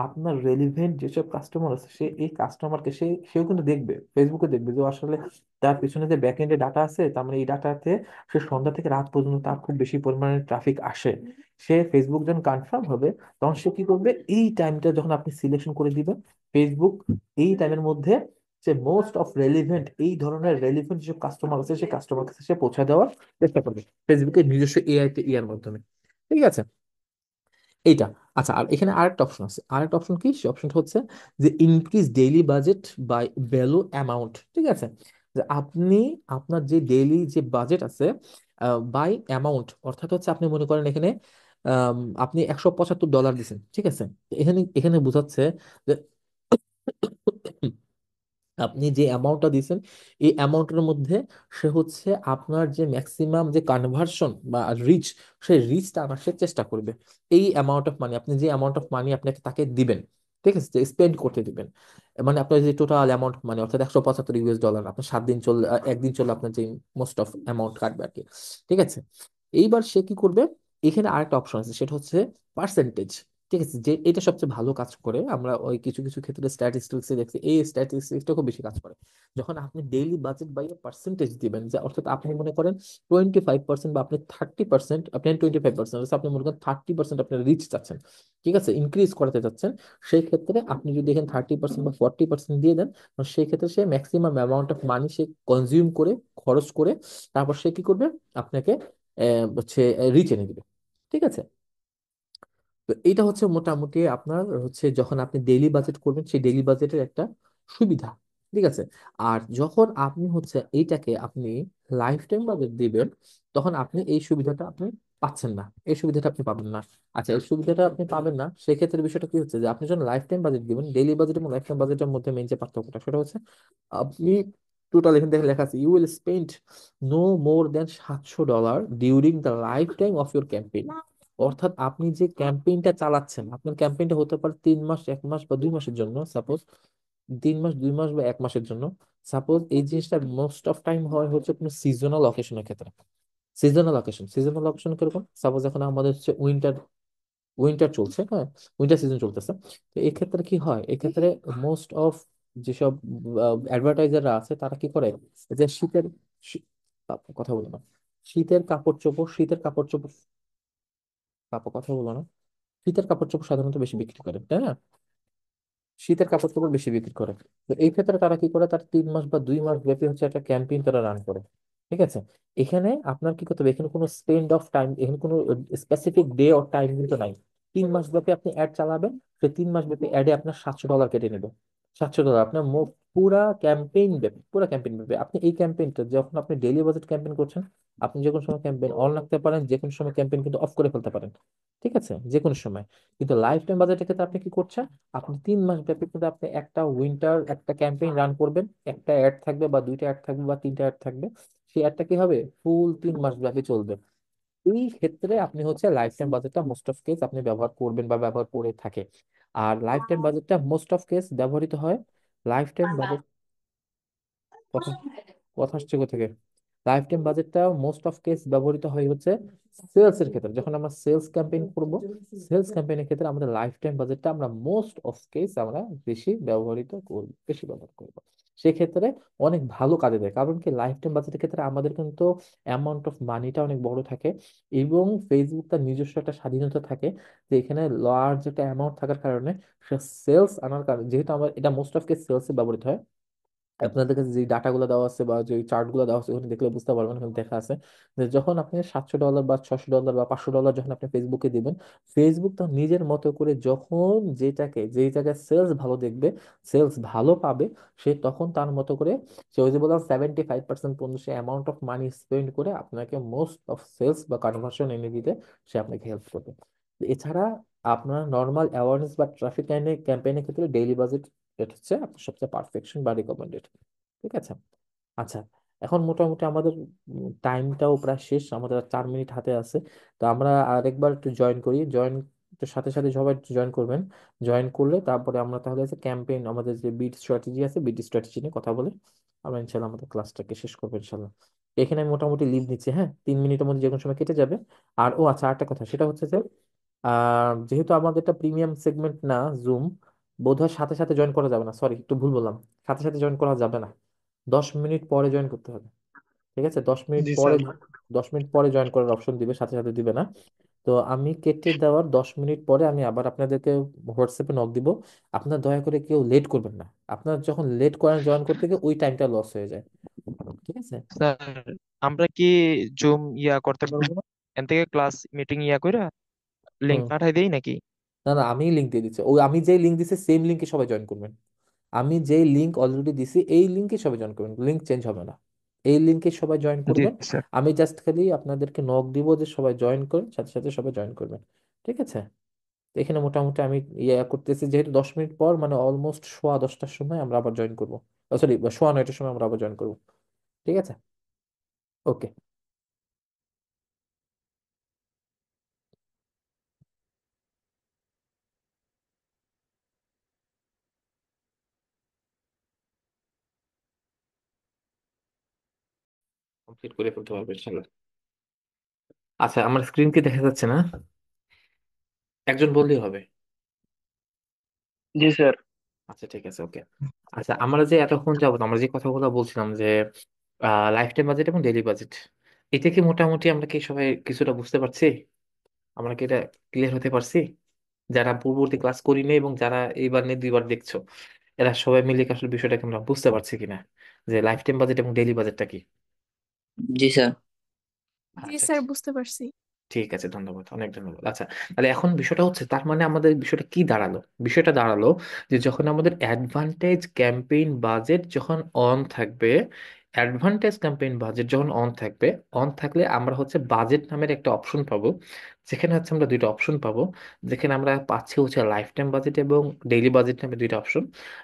আপনার রেলিভেন্ট যেসব কাস্টমার আছে, সে এই কাস্টমারকে সেও কিন্তু দেখবে, ফেসবুকে দেখবে যে আসলে তার পিছনে যে ব্যাক এন্ডে ডাটা আছে, তার মানে এই ডাটাতে সে সন্ধ্যা থেকে রাত পর্যন্ত তার খুব বেশি পরিমাণে ট্রাফিক আসে। সে ফেসবুক যখন কনফার্ম হবে, তখন সে কি করবে, এই টাইমটা যখন আপনি সিলেকশন করে দিবেন, ফেসবুক এই টাইমের মধ্যে যে মোস্ট অফ রেলিভেন্ট, এই ধরনের রেলিভেন্ট যেসব কাস্টমার আছে, সেই কাস্টমার কাছে সে পৌঁছে দেওয়ার চেষ্টা করবে ফেসবুকের নিজস্ব ইয়ার মাধ্যমে। ঠিক আছে, এইটা। আচ্ছা, আর এখানে আরেকটা অপশন আছে, আরেকটা অপশন কি, সে অপশনটা হচ্ছে যে increase daily budget by value amount. ঠিক আছে, যে আপনি আপনার যে ডেইলি যে বাজেট আছে বাই অ্যামাউন্ট, অর্থাৎ হচ্ছে আপনি মনে করেন এখানে আপনি $175 দিচ্ছেন, ঠিক আছে? এখানে এখানে বোঝাচ্ছে যে আপনি যে অ্যামাউন্টটা দিয়েছেন এই অ্যামাউন্টের মধ্যে সে হচ্ছে আপনার যে ম্যাক্সিমাম যে কনভার্সন বা রিচ, সেই রিচটা আনার সে চেষ্টা করবে। এই অ্যামাউন্ট অফ মানি, আপনি যে অ্যামাউন্ট অফ মানি আপনাকে তাকে দিবেন, ঠিক আছে, স্পেন্ড করতে দিবেন, মানে আপনার যে টোটাল অ্যামাউন্ট মানে অর্থাৎ $175 আপনার 7 দিন চললে, একদিন চললে আপনার যে মোস্ট অফ অ্যামাউন্ট কাটবে আর কি, ঠিক আছে? এইবার সে কি করবে, এখানে আরেকটা অপশন আছে, সেটা হচ্ছে পার্সেন্টেজ। ঠিক আছে, যে এটা সবচেয়ে ভালো কাজ করে, আমরা ওই কিছু কিছু ক্ষেত্রে স্ট্যাটিস্টিক্সে দেখছি এই স্ট্যাটিস্টিক্সটা খুব বেশি কাজ করে। যখন আপনি ডেইলি বাজেট বাই পার্সেন্টেজ দিবেন, যে অর্থাৎ আপনি মনে করেন 25% বা আপনি 30%, আপনি 25%, আপনি মনে করেন 30% আপনার রিচ চাচ্ছেন, ঠিক আছে, ইনক্রিজ করতে চাচ্ছেন, সেই ক্ষেত্রে আপনি যদি এখানে 30% বা 40% দিয়ে দেন, সেই ক্ষেত্রে সে ম্যাক্সিমাম অ্যামাউন্ট অফ মানি সে কনজিউম করে, খরচ করে, তারপর সে কি করবে, আপনাকে হচ্ছে রিচ এনে দিবে, ঠিক আছে? তো এইটা হচ্ছে মোটামুটি আপনার হচ্ছে যখন আপনি ডেইলি বাজেট করবেন সেই ডেইলি বাজেটের একটা সুবিধা, ঠিক আছে? আর যখন আপনি হচ্ছে এইটাকে আপনি লাইফ টাইম বাজেট দিবেন, তখন আপনি এই সুবিধাটা আপনি পাচ্ছেন না, এই সুবিধাটা আপনি পাবেন না। আচ্ছা, এই সুবিধাটা আপনি পাবেন না, সেক্ষেত্রে বিষয়টা কি হচ্ছে যে আপনি যখন লাইফ টাইম বাজেট দিবেন, ডেইলি বাজেট এবং লাইফ টাইম বাজেটের মধ্যে মেইন যে পার্থক্যটা সেটা হচ্ছে আপনি টোটাল, এখানে দেখে লেখা আছে you will spend no more than $700 during the life time of your campaign. অর্থাৎ আপনি যে ক্যাম্পেইনটা চালাচ্ছেন, আপনার ক্যাম্পেইনটা হতে পারে 3 মাস, 1 মাস বা 2 মাসের জন্য, সাপোজ 3 মাস, 2 মাস বা 1 মাসের জন্য। সাপোজ এই জিনিসটা মোস্ট অফ টাইম হয় হচ্ছে কোনো সিজনাল অকেশনের ক্ষেত্রে। সিজনাল অকেশন কিরকম, সাপোজ এখন আমাদের হচ্ছে উইন্টার, উইন্টার চলছে, হ্যাঁ, উইন্টার সিজন চলতেছে। তো এই ক্ষেত্রে কি হয়, এক্ষেত্রে মোস্ট অফ যেসব অ্যাডভার্টাইজাররা আছে তারা কি করে, যে শী- কথা বলো না, শীতের কাপড় চোপড়, কথা বলো না, শীতের কাপড় চোপড় সাধারণত বেশি বিক্রি করে, তাই না? শীতের কাপড় চোপড় বেশি বিক্রি করে। তো এই ক্ষেত্রে তারা কি করে, তার 3 মাস বা 2 মাস ব্যাপী হচ্ছে একটা ক্যাম্পেইন তারা রান করে, ঠিক আছে? এখানে আপনার কি করতে হবে, এখানে কোনো স্পেন্ড অফ টাইম, এখানে কোনো স্পেসিফিক ডে অর টাইম কিন্তু নাই। 3 মাস ব্যাপী আপনি অ্যাড চালাবেন, সেই 3 মাস ব্যাপী অ্যাডে আপনার $700 কেটে নেবে। $700 আপনার পুরা ক্যাম্পেইন ব্যাপী। আপনি এই ক্যাম্পেইনটা যখন আপনি ডেইলি বাজেট ক্যাম্পেইন করছেন, আপনি যে কোনো সময় ক্যাম্পেইন অন রাখতে পারেন, যে কোনো সময় ক্যাম্পেইন কিন্তু অফ করে ফেলতে পারেন, ঠিক আছে, যে কোনো সময়। কিন্তু লাইফ টাইম বাজেটের ক্ষেত্রে আপনি কি করছেন, আপনি 3 মাস ব্যাপী কিন্তু আপনি একটা উইন্টার একটা ক্যাম্পেইন রান করবেন, একটা অ্যাড থাকবে বা দুইটা অ্যাড থাকবে বা তিনটা অ্যাড থাকবে, সেই অ্যাডটা কি হবে, ফুল 3 মাস ব্যাপী চলবে। এই ক্ষেত্রে আপনি হচ্ছে লাইফ টাইম বাজেটটা মোস্ট অফ কেস আপনি ব্যবহার করবেন বা ব্যবহার করে থাকে। আর লাইফ টাইম বাজেটটা মোস্ট অফ কেস ব্যবহৃত হয়, লাইফ টাইম বাজেট, কথা কথা আসছে কোথা থেকে, লাইফ টাইম বাজেটটা মোস্ট অফ কেস ব্যবহৃত হয় হচ্ছে সেলস এর ক্ষেত্রে, যখন আমরা সেলস ক্যাম্পেইন করব, সেলস ক্যাম্পেইনের ক্ষেত্রে আমাদের লাইফ টাইম বাজেটটা আমরা মোস্ট অফ কেস আমরা বেশি ব্যবহার করব। সেক্ষেত্রে অনেক ভালো কাজে দেয়, কারণ কি লাইফ টাইম বাজেটের ক্ষেত্রে আমাদের কিন্তু অ্যামাউন্ট অফ মানিটা অনেক বড় থাকে, এবং ফেসবুক তার নিজস্ব একটা স্বাধীনতা থাকে, যে এখানে লার্জ একটা অ্যামাউন্ট থাকার কারণে সে সেলস আনার কারণে, যেহেতু আমার এটা মোস্ট অফ কেস সেলসে ব্যবহৃত হয়, আপনাদের কাছে যে ডাটাগুলো দেওয়া আছে বা যে চার্টগুলো দেওয়া আছে ওখানে দেখলে বুঝতে পারবেন, ওখানে দেখা আছে যে যখন আপনি $700 বা $600 বা $500 যখন আপনি ফেসবুকে দিবেন, ফেসবুক তার নিজের মতো করে যখন যেই জায়গায় সেলস ভালো দেখবে, সেলস ভালো পাবে, সে তখন তার মতো করে, সে ওই যে বললাম 75% পর্যন্ত সে অ্যামাউন্ট অফ মানি স্পেন্ড করে আপনাকে মোস্ট অফ সেলস বা কনভার্সন এনে দিতে সে আপনাকে হেল্প করবে। এছাড়া আপনার নর্মাল অ্যাওয়ারনেস বা ট্রাফিক ক্যাম্পেইনের ক্ষেত্রে ডেইলি বাজেট, এটা হচ্ছে আপনার সবচেয়ে পারফেকশন বা রিকমেন্ডেড, ঠিক আছে? আচ্ছা, এখন মোটামুটি আমাদের টাইমটাও প্রায় শেষ, আমাদের আর 4 মিনিট হাতে আছে। তো আমরা আরেকবার একটু জয়েন করি, জয়েন সাথে সাথে সবাই জয়েন করবেন। জয়েন করলে তারপরে আমরা তাহলে হচ্ছে ক্যাম্পেইন, আমাদের যে বিট স্ট্র্যাটেজি আছে, বিট স্ট্র্যাটেজি নিয়ে কথা বলে আমরা ইনশাল্লাহ আমাদের ক্লাসটাকে শেষ করবো ইনশাল্লাহ। এখানে আমি মোটামুটি লিভ নিচ্ছি, হ্যাঁ, 3 মিনিটের মধ্যে যে কোনো সময় কেটে যাবে। আর ও আচ্ছা, আরেকটা কথা, সেটা হচ্ছে যে যেহেতু আমাদের একটা প্রিমিয়াম সেগমেন্ট না জুম, বোধহয় সাথে সাথে জয়েন করা যাবে না, সরি একটু ভুল বললাম, সাথে সাথে জয়েন করা যাবে না, 10 মিনিট পরে জয়েন করতে হবে, ঠিক আছে? দশ মিনিট জি পরে, স্যার। 10 মিনিট পরে জয়েন করার অপশন দিবে, সাথে সাথে দিবে না। তো আমি কেটে দেওয়ার 10 মিনিট পরে আমি আবার আপনাদেরকে হোয়াটসঅ্যাপে নক দিব। আপনার দয়া করে কেউ লেট করবেন না, আপনার যখন লেট করেন জয়েন করতে গিয়ে ওই টাইমটা লস হয়ে যায়, ঠিক আছে? স্যার, আমরা কি জুম ইয়া করতে পারবো না? এন থেকে ক্লাস মিটিং ইয়া কইরা লিংক হুম, পাঠাই দেই নাকি? না না, আমি লিঙ্ক দিয়ে দিচ্ছি, ওই আমি যেই লিঙ্ক দিচ্ছি সেম লিঙ্কে সবাই জয়েন করবেন। আমি যেই লিঙ্ক অলরেডি দিছি এই লিঙ্কে সবাই জয়েন করবেন, লিঙ্ক চেঞ্জ হবে না। এই লিঙ্কে সবাই জয়েন জি করবেন। স্যার। আমি জাস্ট খালি আপনাদেরকে নক দিব যে সবাই জয়েন করেন, সাথে সাথে সবাই জয়েন করবেন। ঠিক আছে? তো এখানে মোটামুটি আমি ইয়ে করতেছি, যেহেতু 10 মিনিট পর মানে অলমোস্ট সোয়া 10টার সময় আমরা আবার জয়েন করবো। সরি, সোয়া 9টার সময় আমরা আবার জয়েন করবো। ঠিক আছে? ওকে। কমপ্লিট করে ফেলতে পারবে ইনশাল্লাহ। আচ্ছা, আমার স্ক্রিন কি দেখা যাচ্ছে না? একজন বললেই হবে। জি স্যার। আচ্ছা ঠিক আছে, ওকে। আচ্ছা, আমরা যে এতক্ষণ যাবত আমরা যে কথাগুলো বলছিলাম যে লাইফ টাইম বাজেট এবং ডেইলি বাজেট, এটা কি মোটামুটি আমরা কি সবাই কিছুটা বুঝতে পারছি? আমরা কি এটা ক্লিয়ার হতে পারছি? যারা পূর্ববর্তী ক্লাস করিনি এবং যারা এইবার নিয়ে 2বার দেখছো, এরা সবাই মিলে কি আসলে বিষয়টাকে আমরা বুঝতে পারছি কিনা, যে লাইফ টাইম বাজেট এবং ডেইলি বাজেটটা কি? জি স্যার। জি আচ্ছা, স্যার, বুঝতে পারছি। ঠিক আছে, ধন্যবাদ, অনেক ধন্যবাদ। আচ্ছা, তাহলে এখন বিষয়টা হচ্ছে, তার মানে আমাদের বিষয়টা কি দাঁড়ালো? বিষয়টা দাঁড়ালো যে যখন আমাদের অ্যাডভান্টেজ ক্যাম্পেইন বাজেট যখন অন থাকবে, অ্যাডভান্টেজ ক্যাম্পেইন বাজেট যখন অন থাকবে, অন থাকলে আমরা হচ্ছে বাজেট নামের একটা অপশন পাবো, যেখানে হচ্ছে আমরা দুইটা অপশন পাবো। যেখানে আমরা পাচ্ছি হচ্ছে লাইফ টাইম বাজেট এবং ডেইলি বাজেট নামে দুইটা অপশন।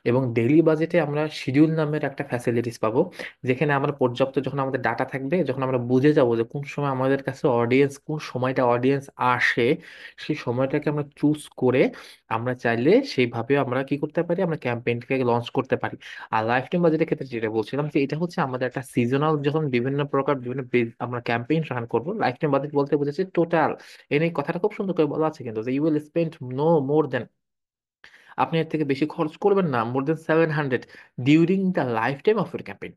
এবং ডেইলি বাজেটে আমরা শিডিউল নামের একটা ফ্যাসিলিটিস পাবো, যেখানে আমরা পর্যাপ্ত যখন আমাদের ডাটা থাকবে, যখন আমরা বুঝে যাবো যে কোন সময় আমাদের কাছে অডিয়েন্স, কোন সময়টা অডিয়েন্স আসে, সেই সময়টাকে আমরা চুজ করে আমরা চাইলে সেইভাবে আমরা কি করতে পারি, আমরা ক্যাম্পেইনটাকে লঞ্চ করতে পারি। আর লাইফ টাইম বাজেটের ক্ষেত্রে যেটা বলছিলাম যে এটা হচ্ছে আমাদের একটা সিজনাল, যখন বিভিন্ন প্রকার বিভিন্ন আমরা ক্যাম্পেইন রান করবো। লাইফ টাইম বাজেট বলতে বোঝাচ্ছে টোটাল, এই কথাটা খুব সুন্দর করে বলা আছে কিন্তু, যে you will spend no more than, আপনি এর থেকে বেশি খরচ করবেন না, more than 700 during the life time of your campaign.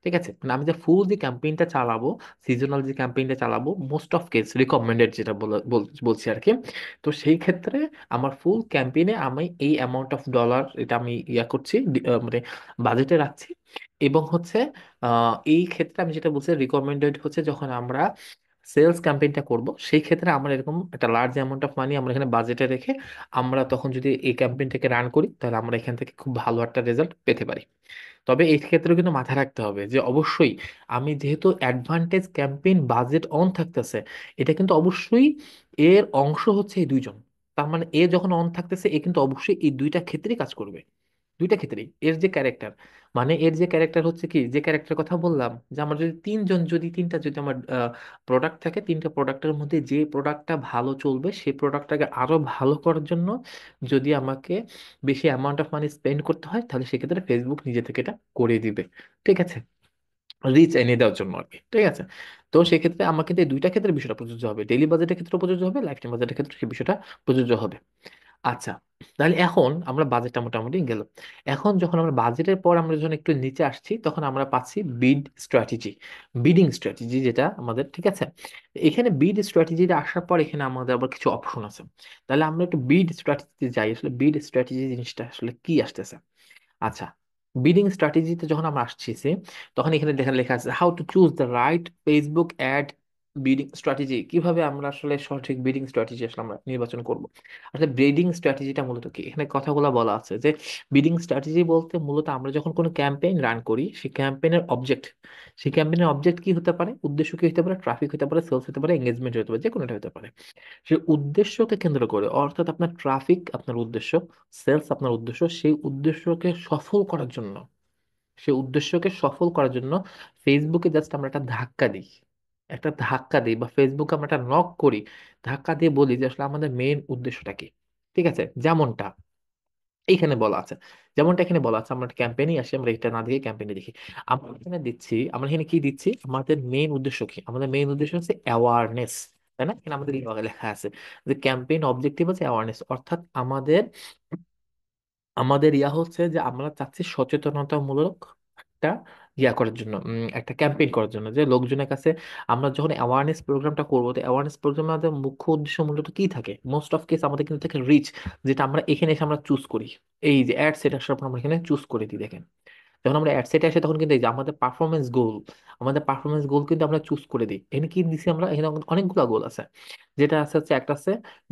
ঠিক আছে? মানে আমি যে ফুল যে ক্যাম্পেইনটা চালাবো, সিজনাল যে ক্যাম্পেইনটা চালাবো, মোস্ট অফ কেস রিকমেন্ডেড যেটা বলছি আর কি। তো সেই ক্ষেত্রে আমার ফুল ক্যাম্পেইনে আমি এই অ্যামাউন্ট অফ ডলার এটা আমি করছি, মানে বাজেটে রাখছি। এবং হচ্ছে এই ক্ষেত্রে আমি যেটা বলছি রিকমেন্ডেড হচ্ছে, যখন আমরা সেলস ক্যাম্পেইনটা করব, সেই ক্ষেত্রে আমরা এরকম একটা লার্জ অ্যামাউন্ট অফ মানি আমরা এখানে বাজেটে রেখে আমরা তখন যদি এই ক্যাম্পেইনটাকে রান করি, তাহলে আমরা এখান থেকে খুব ভালো একটা রেজাল্ট পেতে পারি। তবে এই ক্ষেত্রে কিন্তু মাথায় রাখতে হবে যে অবশ্যই আমি যেহেতু অ্যাডভান্টেজ ক্যাম্পেইন বাজেট অন থাকতেছে, এটা কিন্তু অবশ্যই এর অংশ হচ্ছে এই দুইজন। তার মানে এ যখন অন থাকতেছে, এ কিন্তু অবশ্যই এই দুইটা ক্ষেত্রেই কাজ করবে। দুইটা ক্ষেত্রেই এর যে ক্যারেক্টার, মানে এর যে ক্যারেক্টার হচ্ছে কি, যে ক্যারেক্টার কথা বললাম, যে আমার যদি তিনজন, যদি তিনটা যদি আমার প্রোডাক্ট থাকে, তিনটা প্রোডাক্টের মধ্যে যে প্রোডাক্টটা ভালো চলবে, সেই প্রোডাক্টটাকে আরো ভালো করার জন্য যদি আমাকে বেশি অ্যামাউন্ট অফ মানি স্পেন্ড করতে হয়, তাহলে সেক্ষেত্রে ফেসবুক নিজে থেকে এটা করে দিবে। ঠিক আছে? রিচ এনে দেওয়ার জন্য আর কি। ঠিক আছে? তো সেক্ষেত্রে আমার কিন্তু এই দুইটা ক্ষেত্রে বিষয়টা প্রযোজ্য হবে, ডেইলি বাজেটের ক্ষেত্রে প্রযোজ্য হবে, লাইফ টাইম বাজেটের ক্ষেত্রে সেই বিষয়টা প্রযোজ্য হবে। আচ্ছা, তাহলে এখন আমরা বাজেটটা মোটামুটি গেল। এখন যখন আমরা বাজেটের পর আমরা যখন একটু নিচে আসছি, তখন আমরা পাচ্ছি বিড স্ট্র্যাটেজি, বিডিং স্ট্র্যাটেজি যেটা আমাদের। ঠিক আছে? এখানে বিড স্ট্র্যাটেজিটা আসার পর এখানে আমাদের আবার কিছু অপশন আছে। তাহলে আমরা একটু বিড স্ট্র্যাটেজিতে যাই, আসলে বিড স্ট্র্যাটেজি জিনিসটা আসলে কি আসতেছে। আচ্ছা, বিডিং স্ট্র্যাটেজিতে যখন আমরা আসছি তখন এখানে দেখেন লেখা আছে how to choose the right Facebook ad bidding strategy, কিভাবে আমরা আসলে সঠিক বিডিং স্ট্র্যাটেজি আসলে আমরা নির্বাচন করব। আসলে বিডিং স্ট্র্যাটেজিটা মূলত কি, এখানে কথাগুলো বলা আছে যে বিডিং স্ট্র্যাটেজি বলতে মূলত আমরা যখন কোনো ক্যাম্পেইন রান করি, সেই ক্যাম্পেইনের অবজেক্ট, সেই ক্যাম্পেইনের অবজেক্ট কি হতে পারে, উদ্দেশ্য কি হতে পারে, ট্রাফিক হতে পারে, সেলস হতে পারে, এঙ্গেজমেন্ট হতে পারে, যে কোনোটা হতে পারে। সেই উদ্দেশ্যকে কেন্দ্র করে, অর্থাৎ আপনার ট্রাফিক আপনার উদ্দেশ্য, সেলস আপনার উদ্দেশ্য, সেই উদ্দেশ্যকে সফল করার জন্য, সেই উদ্দেশ্যকে সফল করার জন্য ফেসবুকে জাস্ট আমরা একটা ধাক্কা দিই, একটা ধাক্কা দিই, বা ফেসবুকে আমরা একটা নক করি, ধাক্কা দিয়ে বলি যে আসলে আমাদের মেইন উদ্দেশ্যটা কি। ঠিক আছে? যেমনটা এখানে বলা আছে, যেমনটা এখানে বলা আছে, আমরা ক্যাম্পেইনে আসি, আমরা এটা না দিয়ে ক্যাম্পেইনে দেখি। আমরা এখানে দিচ্ছি, আমরা এখানে কি দিচ্ছি, আমাদের মেইন উদ্দেশ্য কি, আমাদের মেইন উদ্দেশ্য হচ্ছে অ্যাওয়ারনেস। তাই না? এখানে আমাদের লেখা আছে যে ক্যাম্পেইন অবজেক্টিভ আছে অ্যাওয়ারনেস, অর্থাৎ আমাদের আমাদের হচ্ছে যে আমরা চাচ্ছি সচেতনতামূলক একটা করার জন্য, একটা ক্যাম্পেইন করার জন্য, যে লোকজনের কাছে আমরা যখন অ্যাওয়ারনেস প্রোগ্রামটা করবো, তো অ্যাওয়ারনেস প্রোগ্রামে আমাদের মুখ্য উদ্দেশ্য মূলত কি থাকে, মোস্ট অফ কেস আমাদের কিন্তু থাকে রিচ, যেটা আমরা এখানে এসে আমরা চুজ করি। এই যে অ্যাড সেট আসার পর আমরা এখানে চুজ করে দিই, দেখেন। যখন আমরা অ্যাড সেটে আসি তখন কিন্তু এই যে আমাদের পারফরমেন্স গোল কিন্তু আমরা চুজ করে দিই। এখানে কি দিছি আমরা, এখানে অনেকগুলো গোল আছে। যেটা আছে হচ্ছে একটা আছে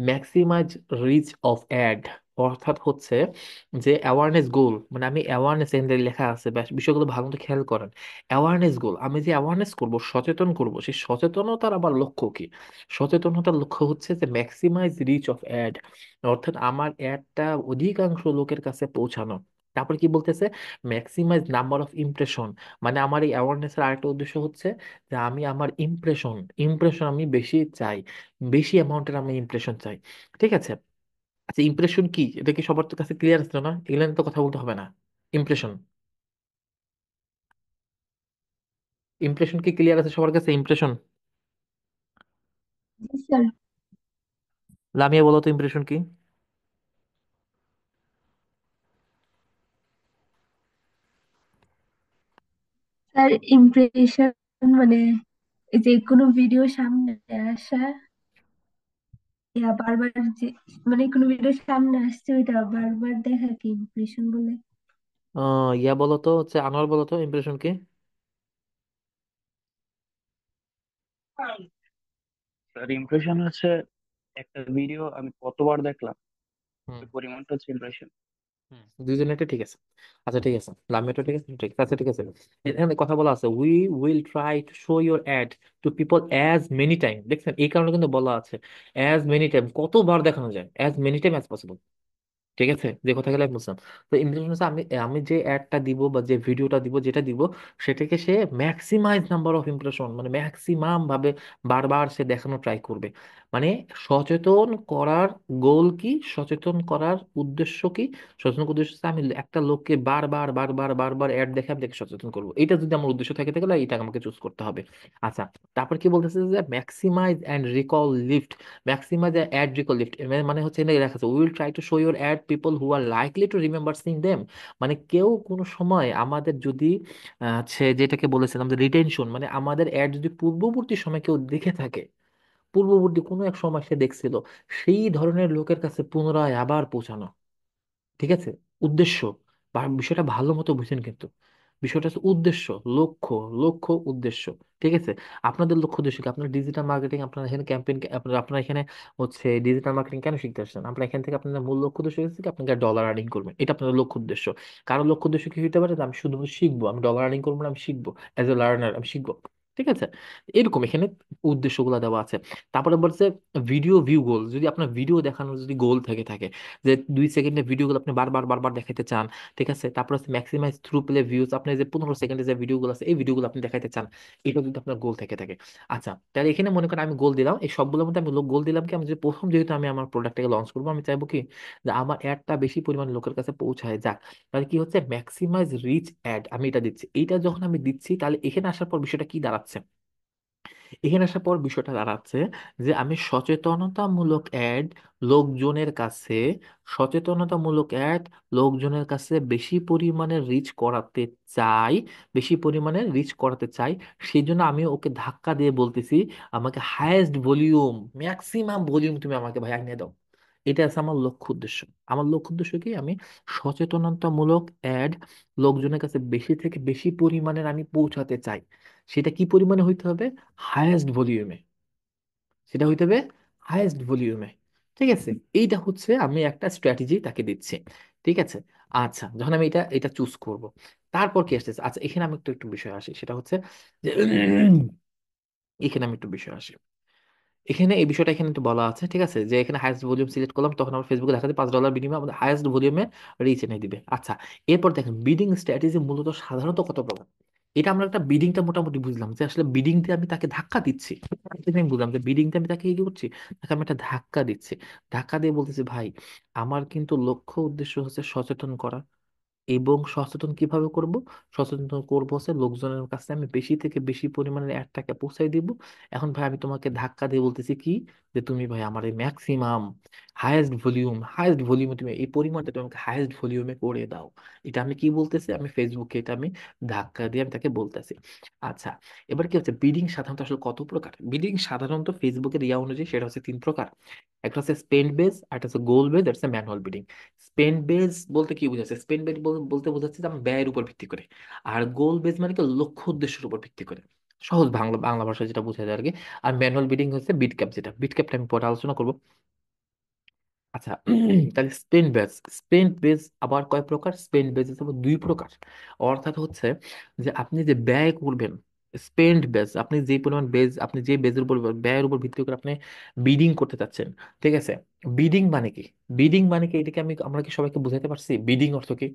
ম্যাক্সিমাইজ রিচ অফ অ্যাড, অর্থাৎ হচ্ছে যে অ্যাওয়ারনেস গোল, মানে আমি অ্যাওয়ারনেস এখানে লেখা আছে, বিষয়গুলো ভালো মতো খেয়াল করেন। অ্যাওয়ারনেস গোল, আমি যে অ্যাওয়ারনেস করব, সচেতন করব, সেই সচেতনতার আবার লক্ষ্য কি? সচেতনতার লক্ষ্য হচ্ছে যে ম্যাক্সিমাইজ রিচ অফ অ্যাড, অর্থাৎ আমার অ্যাডটা অধিকাংশ লোকের কাছে পৌঁছানো। তারপর কি বলতেছে, ম্যাক্সিমাইজ নাম্বার অফ ইমপ্রেশন, মানে আমার এই অ্যাওয়ারনেসের আরেকটা উদ্দেশ্য হচ্ছে যে আমি আমার ইমপ্রেশন ইমপ্রেশন আমি বেশি চাই, বেশি অ্যামাউন্টের আমি ইমপ্রেশন চাই। ঠিক আছে? আচ্ছা, ইমপ্রেশন কি, এটা কি সবার কাছে ক্লিয়ার আছে না? এগুলো নিয়ে তো কথা বলতে হবে না। ইমপ্রেশন, ইমপ্রেশন কি ক্লিয়ার আছে সবার কাছে? ইমপ্রেশন, জি স্যার। লামিয়া বলো তো ইমপ্রেশন কি? স্যার ইমপ্রেশন মানে এই যে কোনো ভিডিও সামনে আসা, বারবার যে মানে কোনো ভিডিও সামনে আসছে ওইটা বারবার দেখা কি ইমপ্রেশন বলে? ইয়া বলো তো, হচ্ছে আনোয়ার বলো তো ইমপ্রেশন কি? স্যার ইমপ্রেশন হচ্ছে একটা ভিডিও আমি কতবার দেখলাম, হুম, ওই পরিমাণটা হচ্ছে ইমপ্রেশন। হুম, দুইজনে এটা ঠিক আছে। আচ্ছা ঠিক আছে, লামিয়াটা ঠিক আছে, ঠিক আছে, ঠিক আছে। এখানে কথা বলা আছে, we will try to show your ad to people as many time, দেখছেন এই কারণে কিন্তু বলা আছে অ্যাজ মেনি টাইম, কতবার দেখানো যায়, as many time as possible. ঠিক আছে, যে কথা গেলে বুঝলাম। তো ইমপ্লিমেন্ট হচ্ছে আমি আমি যে অ্যাডটা দিব বা যে ভিডিওটা দিব, যেটা দিব, সেটাকে সে ম্যাক্সিমাইজ নাম্বার অফ ইমপ্রেশন, মানে ম্যাক্সিমাম ভাবে বারবার সে দেখানো ট্রাই করবে। মানে সচেতন করার গোল কি, সচেতন করার উদ্দেশ্য কি? সচেতন উদ্দেশ্য হচ্ছে আমি একটা লোককে বারবার বারবার বারবার অ্যাড দেখে আমি তাকে সচেতন করবো। এটা যদি আমার উদ্দেশ্য থাকে তাহলে এটা আমাকে চুজ করতে হবে। আচ্ছা, তারপর কি বলতেছে যে maximize and recall lift, maximize ad recall lift, মানে হচ্ছে এখানে লেখা আছে will try to show your ad people who are likely to remember seeing them. মানে কেউ কোনো সময় আমাদের যদি হচ্ছে যেটাকে বলেছিলাম যে রিটেনশন, মানে আমাদের অ্যাড যদি পূর্ববর্তী সময় কেউ দেখে থাকে, পূর্ববর্তী কোনো এক সময় সে দেখছিল, সেই ধরনের লোকের কাছে পুনরায় আবার পৌঁছানো। ঠিক আছে? উদ্দেশ্য, বা বিষয়টা ভালো মতো বুঝেন কিন্তু, বিষয়টা হচ্ছে উদ্দেশ্য, লক্ষ্য, লক্ষ্য উদ্দেশ্য। ঠিক আছে? আপনাদের লক্ষ্য উদ্দেশ্য কি? আপনার ডিজিটাল মার্কেটিং, আপনার এখানে ক্যাম্পেইন, আপনার এখানে হচ্ছে ডিজিটাল মার্কেটিং কেন শিখতে আসছেন? আপনার এখান থেকে আপনাদের মূল লক্ষ্য উদ্দেশ্য হচ্ছে কি আপনাকে ডলার আর্নিং করবেন, এটা আপনাদের লক্ষ্য উদ্দেশ্য। কারো লক্ষ্য উদ্দেশ্য কি হতে পারে যে আমি শুধুমাত্র শিখবো, আমি ডলার আর্নিং করবো না, আমি শিখবো, অ্যাজ এ লার্নার আমি শিখবো। ঠিক আছে? এরকম এখানে উদ্দেশ্যগুলো দেওয়া আছে। তারপরে বলছে ভিডিও ভিউ গোল, যদি আপনার ভিডিও দেখানোর যদি গোল থেকে থাকে, যে 2 সেকেন্ডের ভিডিওগুলো আপনি বারবার বারবার দেখাইতে চান। ঠিক আছে? তারপর হচ্ছে ম্যাক্সিমাইজ থ্রু প্লে ভিউজ, আপনি যে 15 সেকেন্ডের যে ভিডিওগুলো আছে এই ভিডিওগুলো আপনি দেখাইতে চান, এটা যদি আপনার গোল থেকে থাকে। আচ্ছা, তাহলে এখানে মনে করেন আমি গোল দিলাম, এই সবগুলোর মধ্যে আমি গোল দিলাম কি, আমি যে প্রথম যেহেতু আমি আমার প্রোডাক্টটাকে লঞ্চ করবো, আমি চাইবো কি যে আমার অ্যাডটা বেশি পরিমাণ লোকের কাছে পৌঁছায় যাক। তাহলে কি হচ্ছে, ম্যাক্সিমাইজ রিচ অ্যাড, আমি এটা দিচ্ছি। এইটা যখন আমি দিচ্ছি তাহলে এখানে আসার পর বিষয়টা কি দাঁড়াচ্ছে, এখানে আসার পর বিষয়টা দাঁড়াচ্ছে যে আমি সচেতনতামূলক অ্যাড লোকজনের কাছে, সচেতনতামূলক অ্যাড লোকজনের কাছে বেশি পরিমাণে রিচ করাতে চাই, বেশি পরিমাণে রিচ করাতে চাই। সেই জন্য আমি ওকে ধাক্কা দিয়ে বলতেছি আমাকে হায়েস্ট ভলিউম, ম্যাক্সিমাম ভলিউম তুমি আমাকে ভাই এনে দাও। এটা আছে আমার লক্ষ্য উদ্দেশ্য। আমার লক্ষ্য উদ্দেশ্য কি, আমি সচেতনতামূলক অ্যাড লোকজনের কাছে বেশি থেকে বেশি পরিমাণের আমি পৌঁছাতে চাই। সেটা কি পরিমাণে হইতে হবে? হায়েস্ট ভলিউমে। সেটা হইতে হবে হায়েস্ট ভলিউমে। ঠিক আছে? এইটা হচ্ছে আমি একটা স্ট্র্যাটেজি তাকে দিচ্ছি। ঠিক আছে? আচ্ছা, যখন আমি এটা এটা চুজ করব, তারপর কি আসতেছে, আচ্ছা এখানে আমি একটু একটু বিষয় আসি, সেটা হচ্ছে যে এখানে আমি একটু বিষয় আসি, এখানে এই বিষয়টা এখানে একটু বলা আছে। ঠিক আছে? যে এখানে হাইয়েস্ট ভলিউম সিলেক্ট করলাম, তখন আমার ফেসবুকে দেখা যায় $5 বিনিময়ে আমাদের হাইয়েস্ট ভলিউমে রিচ এনে দিবে। আচ্ছা, এরপর দেখেন বিডিং স্ট্র্যাটেজি মূলত সাধারণত কত প্রকার। এটা আমরা একটা বিডিংটা মোটামুটি বুঝলাম যে আসলে বিডিং দিয়ে আমি তাকে ধাক্কা দিচ্ছি। এটা আমি বুঝলাম যে বিডিং দিয়ে আমি তাকে কি করছি, তাকে আমি একটা ধাক্কা দিচ্ছি। ধাক্কা দিয়ে বলতেছি ভাই, আমার কিন্তু লক্ষ্য উদ্দেশ্য হচ্ছে সচেতন করা। এবং সচেতন কিভাবে করব? সচেতন করব হচ্ছে লোকজনের কাছে আমি বেশি থেকে বেশি পরিমাণে অ্যাডটাকে পৌঁছাই দিব। এখন ভাই আমি তোমাকে ধাক্কা দিয়ে বলতেছি কি, যে তুমি ভাই আমার এই ম্যাক্সিমাম হাইয়েস্ট ভলিউমে তুমি এই পরিমাণটা তুমি আমাকে হাইয়েস্ট ভলিউমে করে দাও। এটা আমি কি বলতেছি, আমি ফেসবুকে এটা আমি ধাক্কা দিয়ে আমি তাকে বলতেছি। আচ্ছা, এবার কি হচ্ছে, বিডিং সাধারণত আসলে কত প্রকার? বিডিং সাধারণত ফেসবুকের ইয়া অনুযায়ী সেটা হচ্ছে 3 প্রকার। একটা হচ্ছে স্পেন্ড বেস, আর একটা হচ্ছে গোল বেস, আর একটা ম্যানুয়াল বিডিং। স্পেন্ড বেস বলতে কি বুঝাচ্ছে? স্পেন্ড বেস বলতে বোঝাচ্ছে যে আমার ব্যয়ের উপর ভিত্তি করে। আর গোল বেস মানে কি লক্ষ্য উদ্দেশ্যের উপর ভিত্তি করে, সহজ বাংলা বাংলা ভাষায় যেটা বোঝা যায় আর কি। আর ম্যানুয়াল বিডিং হচ্ছে বিট ক্যাপ, যেটা বিট ক্যাপটা আমি পরে আলোচনা করবো। আচ্ছা, তাহলে স্পেন্ড বেস আবার কয় প্রকার? স্পেন্ড বেস আবার দুই প্রকার। অর্থাৎ হচ্ছে যে আপনি যে ব্যয় করবেন, স্পেন্ড বেস, আপনি যে পরিমাণ বেস, আপনি যে বেজের উপর ব্যয়ের উপর ভিত্তি করে আপনি বিডিং করতে চাচ্ছেন, ঠিক আছে? বিডিং মানে কি? বিডিং মানে কি, এটাকে আমরা কি সবাইকে বুঝাতে পারছি বিডিং অর্থ কি?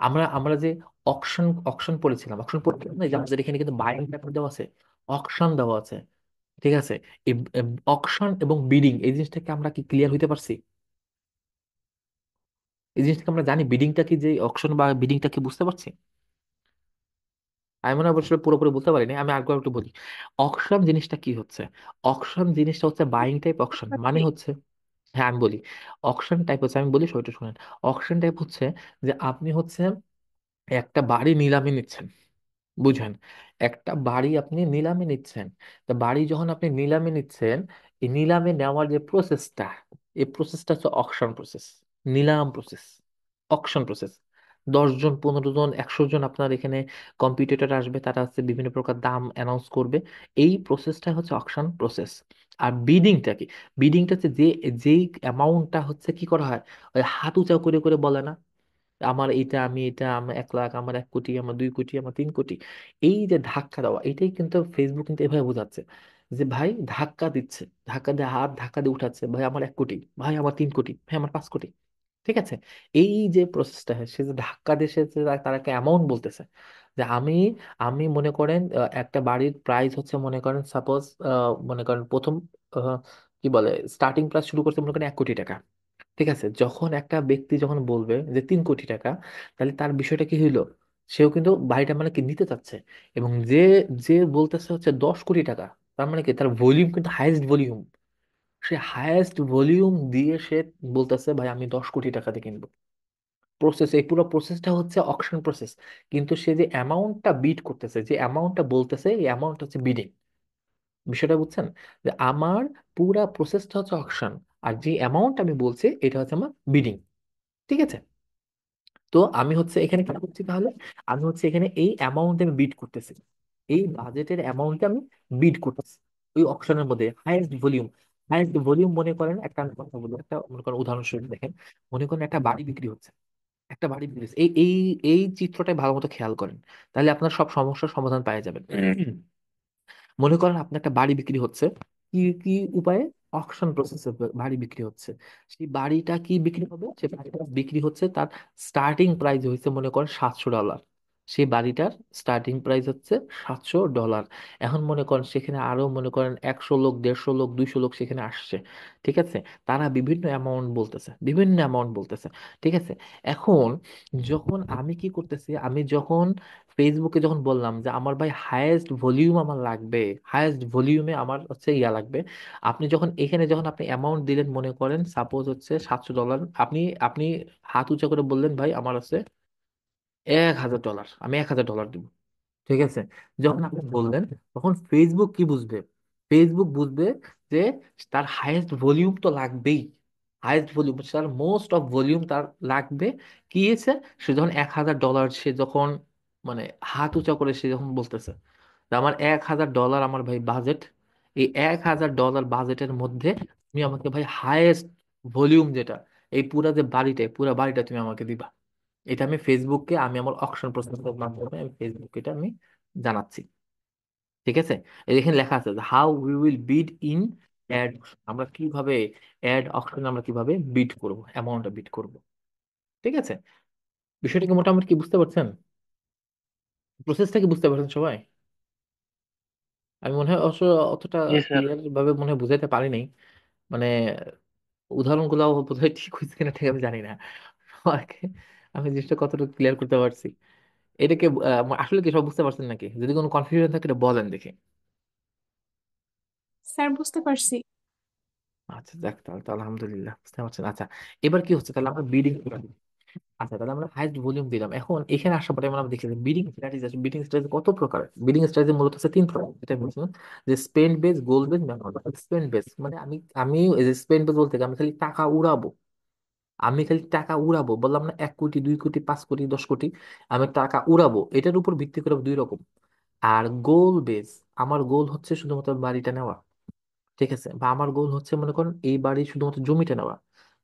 আমরা আমরা যে অকশন অকশন পড়েছিলাম, অকশন পড়ছিলাম না, এই যে আমাদের এখানে কিন্তু বাইং পেপার দেওয়া আছে, অকশন দেওয়া আছে, ঠিক আছে? এই অকশন এবং বিডিং এই জিনিসটাকে আমরা কি ক্লিয়ার হইতে পারছি? এই জিনিসটাকে আমরা জানি বিডিংটা কি, যে অকশন বা বিডিংটা কি বুঝতে পারছি? আমি মনে হয় অবশ্যই পুরোপুরি বুঝতে পারিনি, আমি আরেকবার একটু বলি। অকশন জিনিসটা কি হচ্ছে? অকশন জিনিসটা হচ্ছে বাইং টাইপ অকশন, মানে হচ্ছে, হ্যাঁ আমি বলি, অকশন টাইপ হচ্ছে, আমি বলি সবাই একটু শুনেন। অকশন টাইপ হচ্ছে যে আপনি হচ্ছে একটা বাড়ি নিলামে নিচ্ছেন, বুঝেন? একটা বাড়ি আপনি নিলামে নিচ্ছেন। তা বাড়ি যখন আপনি নিলামে নিচ্ছেন, এই নিলামে নেওয়ার যে প্রসেসটা, এই প্রসেসটা হচ্ছে অকশন প্রসেস, নিলাম প্রসেস, অকশন প্রসেস। 10 জন, 15 জন, 100 জন আপনার এখানে কম্পিটিটর আসবে, তারা হচ্ছে বিভিন্ন প্রকার দাম অ্যানাউন্স করবে। এই প্রসেসটা হচ্ছে অকশন প্রসেস। আর বিডিংটা কি? বিডিংটা হচ্ছে যে, যেই অ্যামাউন্টটা হচ্ছে কি করা হয়, ওই হাত উঁচা করে করে বলে না, আমার এটা, আমি এটা, আমার 1 লাখ, আমার 1 কোটি, আমার 2 কোটি, আমার 3 কোটি। এই যে ধাক্কা দেওয়া, এটাই কিন্তু ফেসবুক কিন্তু এভাবে বোঝাচ্ছে যে ভাই ধাক্কা দিচ্ছে, ধাক্কা দিয়ে হাত ধাক্কা দিয়ে উঠাচ্ছে, ভাই আমার 1 কোটি, ভাই আমার 3 কোটি, ভাই আমার 5 কোটি, ঠিক আছে? এই যে প্রসেসটা হয়, সে যে ধাক্কা দিয়ে সে যে তার একটা অ্যামাউন্ট বলতেছে, যে আমি আমি মনে করেন একটা বাড়ির প্রাইস হচ্ছে, মনে করেন সাপোজ, মনে করেন প্রথম আহ, কি বলে, স্টার্টিং প্রাইস শুরু করতে মনে করেন 1 কোটি টাকা, ঠিক আছে? যখন একটা ব্যক্তি যখন বলবে যে 3 কোটি টাকা, তাহলে তার বিষয়টা কি হইলো? সেও কিন্তু বাড়িটা মানে কি নিতে চাচ্ছে। এবং যে যে বলতেছে হচ্ছে 10 কোটি টাকা, তার মানে কি তার ভলিউম কিন্তু হাইয়েস্ট ভলিউম, সে হাইয়েস্ট ভলিউম দিয়ে সে বলতেছে ভাই আমি 10 কোটি টাকাতে কিনবো। প্রসেস, এই পুরো প্রসেসটা হচ্ছে অকশন প্রসেস। কিন্তু সে যে অ্যামাউন্টটা বিড করতেছে, যে অ্যামাউন্টটা বলতেছে, এই অ্যামাউন্ট হচ্ছে বিডিং। বিষয়টা বুঝছেন? যে আমার পুরা প্রসেসটা হচ্ছে অকশন, আর যে অ্যামাউন্ট আমি বলছি এটা হচ্ছে আমার বিডিং, ঠিক আছে? তো আমি হচ্ছে এখানে কি করছি তাহলে? আমি হচ্ছে এখানে এই অ্যামাউন্ট আমি বিড করতেছি, এই বাজেটের অ্যামাউন্টে আমি বিড করতেছি ওই অপশনের মধ্যে হাইয়েস্ট ভলিউম। হাইয়েস্ট ভলিউম মনে করেন, একটা আমি কথা বলি, একটা মনে করেন উদাহরণস্বরূপ দেখেন, মনে করেন একটা বাড়ি বিক্রি হচ্ছে, একটা বাড়ি বিক্রি হচ্ছে, এই এই এই চিত্রটাই ভালো মতো খেয়াল করেন, তাহলে আপনার সব সমস্যার সমাধান পাওয়া যাবেন। মনে করেন আপনার একটা বাড়ি বিক্রি হচ্ছে, কি কি উপায়ে? অকশন প্রসেসে বাড়ি বিক্রি হচ্ছে। সেই বাড়িটা কি বিক্রি হবে? সে বাড়িটা বিক্রি হচ্ছে, তার স্টার্টিং প্রাইস হচ্ছে মনে করেন $700। সেই বাড়িটার স্টার্টিং প্রাইস হচ্ছে $700। এখন মনে করেন সেখানে আরো মনে করেন 100 লোক, 150 লোক, 200 লোক সেখানে আসছে, ঠিক আছে? তারা বিভিন্ন অ্যামাউন্ট বলতেছে, বিভিন্ন অ্যামাউন্ট বলতেছে, ঠিক আছে? এখন যখন আমি কি করতেছি, আমি যখন ফেসবুকে যখন বললাম যে আমার ভাই হায়েস্ট ভলিউম আমার লাগবে, হায়েস্ট ভলিউমে আমার হচ্ছে ইয়া লাগবে, আপনি যখন এখানে যখন আপনি অ্যামাউন্ট দিলেন, মনে করেন সাপোজ হচ্ছে $700, আপনি আপনি হাত উঁচা করে বললেন ভাই আমার হচ্ছে $1,000, আমি $1,000 দিব, ঠিক আছে? যখন আপনি বললেন, তখন ফেসবুক কি বুঝবে? ফেসবুক বুঝবে যে তার হাইয়েস্ট ভলিউম তো লাগবেই, হাইয়েস্ট ভলিউম, তার মোস্ট অফ ভলিউম তার লাগবে। কি হয়েছে? সে যখন $1,000, সে যখন মানে হাত উঁচা করে সে যখন বলতেছে যে আমার $1,000 আমার ভাই বাজেট, এই $1,000 বাজেটের মধ্যে তুমি আমাকে ভাই হাইয়েস্ট ভলিউম যেটা, এই পুরা যে বাড়িটা, পুরা বাড়িটা তুমি আমাকে দিবা। এটা আমি ফেসবুককে, আমি আমার অকশন প্রসেসের মাধ্যমে আমি ফেসবুকে এটা আমি জানাচ্ছি, ঠিক আছে? এই এখানে লেখা আছে how we will bid in ad, আমরা কিভাবে অ্যাড অকশন আমরা কিভাবে বিড করব, অ্যামাউন্টটা বিড করব, ঠিক আছে? বিষয়টা কি মোটামুটি কি বুঝতে পারছেন? প্রসেসটা কি বুঝতে পারছেন সবাই? আমি মনে হয় অবশ্য অতটা জি স্যার। ক্লিয়ার ভাবে মনে হয় বুঝাইতে পারি নাই, মানে উদাহরণগুলো বোধহয় ঠিক হয়েছে কিনা ঠিক আমি জানি না। আমাকে, আমি জিনিসটা কতটুকু ক্লিয়ার করতে পারছি, এটাকে আসলে কি সব বুঝতে পারছেন নাকি? যদি কোনো কনফিউশন থাকে এটা বলেন দেখি। স্যার বুঝতে পারছি। আচ্ছা দেখ, তাহলে তো আলহামদুলিল্লাহ বুঝতে পারছেন। আচ্ছা, এবার কি হচ্ছে তাহলে আমরা বিডিং, আচ্ছা তাহলে আমরা হাইস্ট ভলিউম দিলাম, এখন এখানে আসার পরে আমরা দেখি বিডিং স্ট্র্যাটেজি আছে। বিডিং স্ট্র্যাটেজি কত প্রকার? বিডিং স্ট্র্যাটেজি মূলত হচ্ছে 3 প্রকার, যেটা বলছিলাম, যে স্পেন্ড বেস, গোল বেস, ম্যানুয়াল। স্পেন্ড বেস মানে আমি আমি স্পেন্ড বেস বলতে কি, আমি খালি টাকা উড়াবো, আমি খালি টাকা উড়াবো, বললাম না 1 কোটি 2 কোটি 5 কোটি 10 কোটি, আমি টাকা উড়াবো, এটার উপর ভিত্তি করে দুই রকম। আর গোল বেস, আমার গোল হচ্ছে শুধুমাত্র বাড়িটা নেওয়া, ঠিক আছে, বা আমার গোল হচ্ছে মনে করেন এই বাড়ির শুধুমাত্র জমিটা নেওয়া,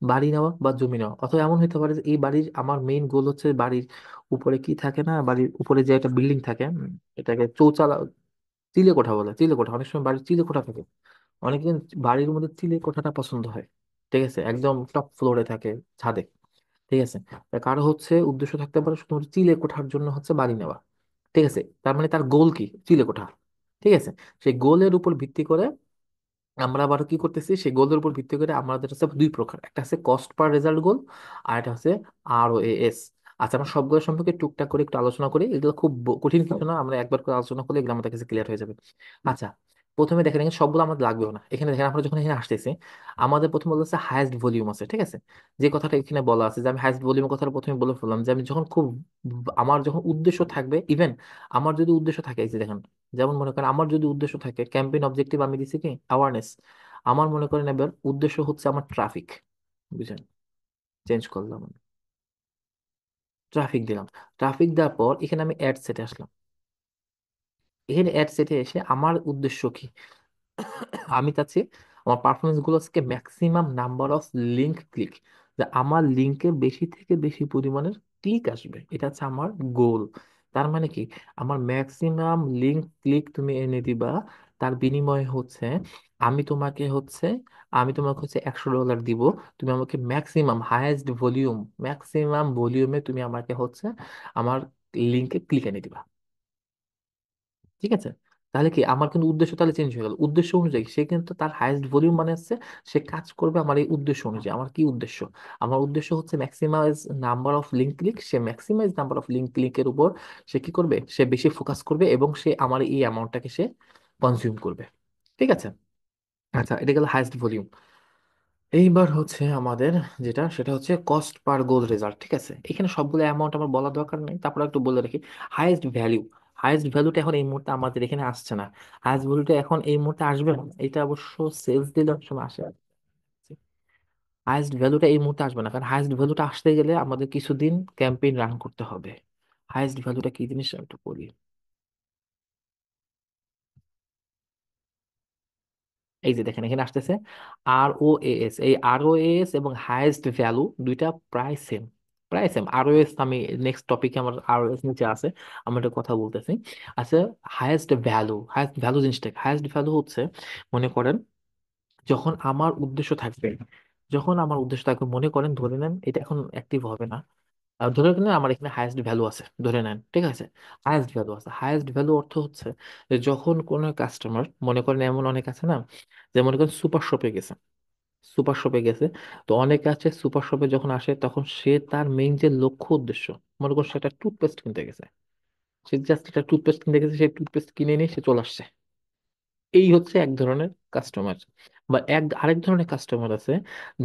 বাড়ি নেওয়া বা জমি নেওয়া, অথবা এমন হতে পারে যে এই বাড়ির আমার মেইন গোল হচ্ছে বাড়ির উপরে কি থাকে না, বাড়ির উপরে যে একটা বিল্ডিং থাকে, এটাকে চৌচালা, চিলে কোঠা বলে, চিলে কোঠা, অনেক সময় বাড়ির চিলে কোঠা থাকে, অনেকে বাড়ির মধ্যে চিলে কোঠাটা পছন্দ হয়, ঠিক আছে, একদম টপ ফ্লোরে থাকে, ছাদে, ঠিক আছে। তা কারো হচ্ছে উদ্দেশ্য থাকতে পারে শুধুমাত্র চিলে কোঠার জন্য হচ্ছে বাড়ি নেওয়া, ঠিক আছে, তার মানে তার গোল কি চিলে কোঠা, ঠিক আছে। সেই গোলের উপর ভিত্তি করে আমরা আবার কি করতেছি, সেই গোলের উপর ভিত্তি করে আমাদের হচ্ছে দুই প্রকার, একটা হচ্ছে কস্ট পার রেজাল্ট গোল, আর একটা হচ্ছে ROAS। আচ্ছা, আমরা সবগুলো সম্পর্কে টুকটাক করে একটু আলোচনা করি, এগুলো খুব কঠিন কিছু না, আমরা একবার করে আলোচনা করলে এগুলো আমাদের কাছে ক্লিয়ার হয়ে যাবে। আচ্ছা, প্রথমে দেখেন এখানে সবগুলো আমাদের লাগবেও না, এখানে দেখেন আমরা যখন এখানে আসতেছি, আমাদের প্রথমে বলা আছে হাইয়েস্ট ভলিউম আছে, ঠিক আছে, যে কথাটা এখানে বলা আছে যে আমি হাইয়েস্ট ভলিউমের কথাটা প্রথমে বলে ফেললাম, যে আমি যখন খুব, আমার যখন উদ্দেশ্য থাকবে, ইভেন আমার যদি উদ্দেশ্য থাকে, এই যে দেখেন, যেমন মনে করেন আমার যদি উদ্দেশ্য থাকে, ক্যাম্পেইন অবজেক্টিভ আমি দিছি কি অ্যাওয়ারনেস, আমার মনে করেন এবার উদ্দেশ্য হচ্ছে আমার ট্রাফিক, বুঝছেন, চেঞ্জ করলাম, ট্রাফিক দিলাম, ট্রাফিক দেওয়ার পর এখানে আমি অ্যাড সেটে আসলাম, এখানে অ্যাড সেটে এসে আমার উদ্দেশ্য কি, আমি চাচ্ছি আমার পারফরমেন্স গুলো আজকে maximum number of link click, যে আমার লিঙ্কে বেশি থেকে বেশি পরিমাণের ক্লিক আসবে, এটা হচ্ছে আমার গোল। তার মানে কি, আমার ম্যাক্সিমাম লিঙ্ক ক্লিক তুমি এনে দিবা, তার বিনিময়ে হচ্ছে আমি তোমাকে হচ্ছে আমি তোমাকে হচ্ছে $100 দিব, তুমি আমাকে ম্যাক্সিমাম হাইয়েস্ট ভলিউম, ম্যাক্সিমাম ভলিউমে তুমি আমাকে হচ্ছে আমার লিঙ্কে ক্লিক এনে দিবা, ঠিক আছে। তাহলে কি আমার কিন্তু উদ্দেশ্য তাহলে চেঞ্জ হয়ে গেল, উদ্দেশ্য অনুযায়ী সে কিন্তু তার হাইয়েস্ট ভলিউম মানে হচ্ছে সে কাজ করবে আমার এই উদ্দেশ্য অনুযায়ী। আমার কি উদ্দেশ্য, আমার উদ্দেশ্য হচ্ছে maximize number of link click, সে ম্যাক্সিমাইজ নাম্বার অফ লিঙ্ক ক্লিকের উপর সে কি করবে, সে বেশি ফোকাস করবে এবং সে আমার এই অ্যামাউন্টটাকে সে কনজিউম করবে, ঠিক আছে। আচ্ছা, এটা গেল হাইয়েস্ট ভলিউম। এইবার হচ্ছে আমাদের যেটা, সেটা হচ্ছে কস্ট পার গোল রেজাল্ট, ঠিক আছে, এখানে সবগুলো অ্যামাউন্ট আমার বলার দরকার নেই, তারপর একটু বলে রাখি হাইয়েস্ট ভ্যালু। হাইয়েস্ট ভ্যালুটা এখন এই মুহূর্তে আমাদের এখানে আসছে না, হাইয়েস্ট ভ্যালুটা এখন এই মুহূর্তে আসবে না, এটা অবশ্য সেলস দিলে অনেক সময় আসে। হাইয়েস্ট ভ্যালুটা এই মুহূর্তে আসবে না, কারণ হাইয়েস্ট ভ্যালুটা আসতে গেলে আমাদের কিছুদিন ক্যাম্পেইন রান করতে হবে। হাইয়েস্ট ভ্যালুটা কি জিনিস আমি একটু বলি, এই যে দেখেন এখানে আসতেছে ROAS, এই ROAS এবং হাইয়েস্ট ভ্যালু দুইটা প্রায় সেম, প্রায় সেম। ROAS আমি নেক্সট টপিকে আমার ROAS নিচে আছে, আমি একটা কথা বলতেছি। আচ্ছা, হাইয়েস্ট ভ্যালু জিনিসটা, হাইয়েস্ট ভ্যালু হচ্ছে মনে করেন যখন আমার উদ্দেশ্য থাকবে, যখন আমার উদ্দেশ্য থাকবে, মনে করেন ধরে নেন এটা এখন অ্যাক্টিভ হবে না, আর ধরে নেন আমার এখানে হাইয়েস্ট ভ্যালু আছে, ধরে নেন, ঠিক আছে, হাইয়েস্ট ভ্যালু আছে, হাইয়েস্ট ভ্যালু অর্থ হচ্ছে যে যখন কোনো কাস্টমার, মনে করেন এমন অনেক আছে না, যে মনে করেন সুপার শপে গেছে, সুপার শপে গেছে, তো অনেকে আছে সুপার শপে যখন আসে তখন সে তার মেইন যে লক্ষ্য উদ্দেশ্য, মনে করুন সে একটা টুথপেস্ট কিনতে গেছে, সে জাস্ট একটা টুথপেস্ট কিনতে গেছে, সেই টুথপেস্ট কিনে নিয়ে সে চলে আসছে, এই হচ্ছে এক ধরনের কাস্টমার। বা আরেক ধরনের কাস্টমার আছে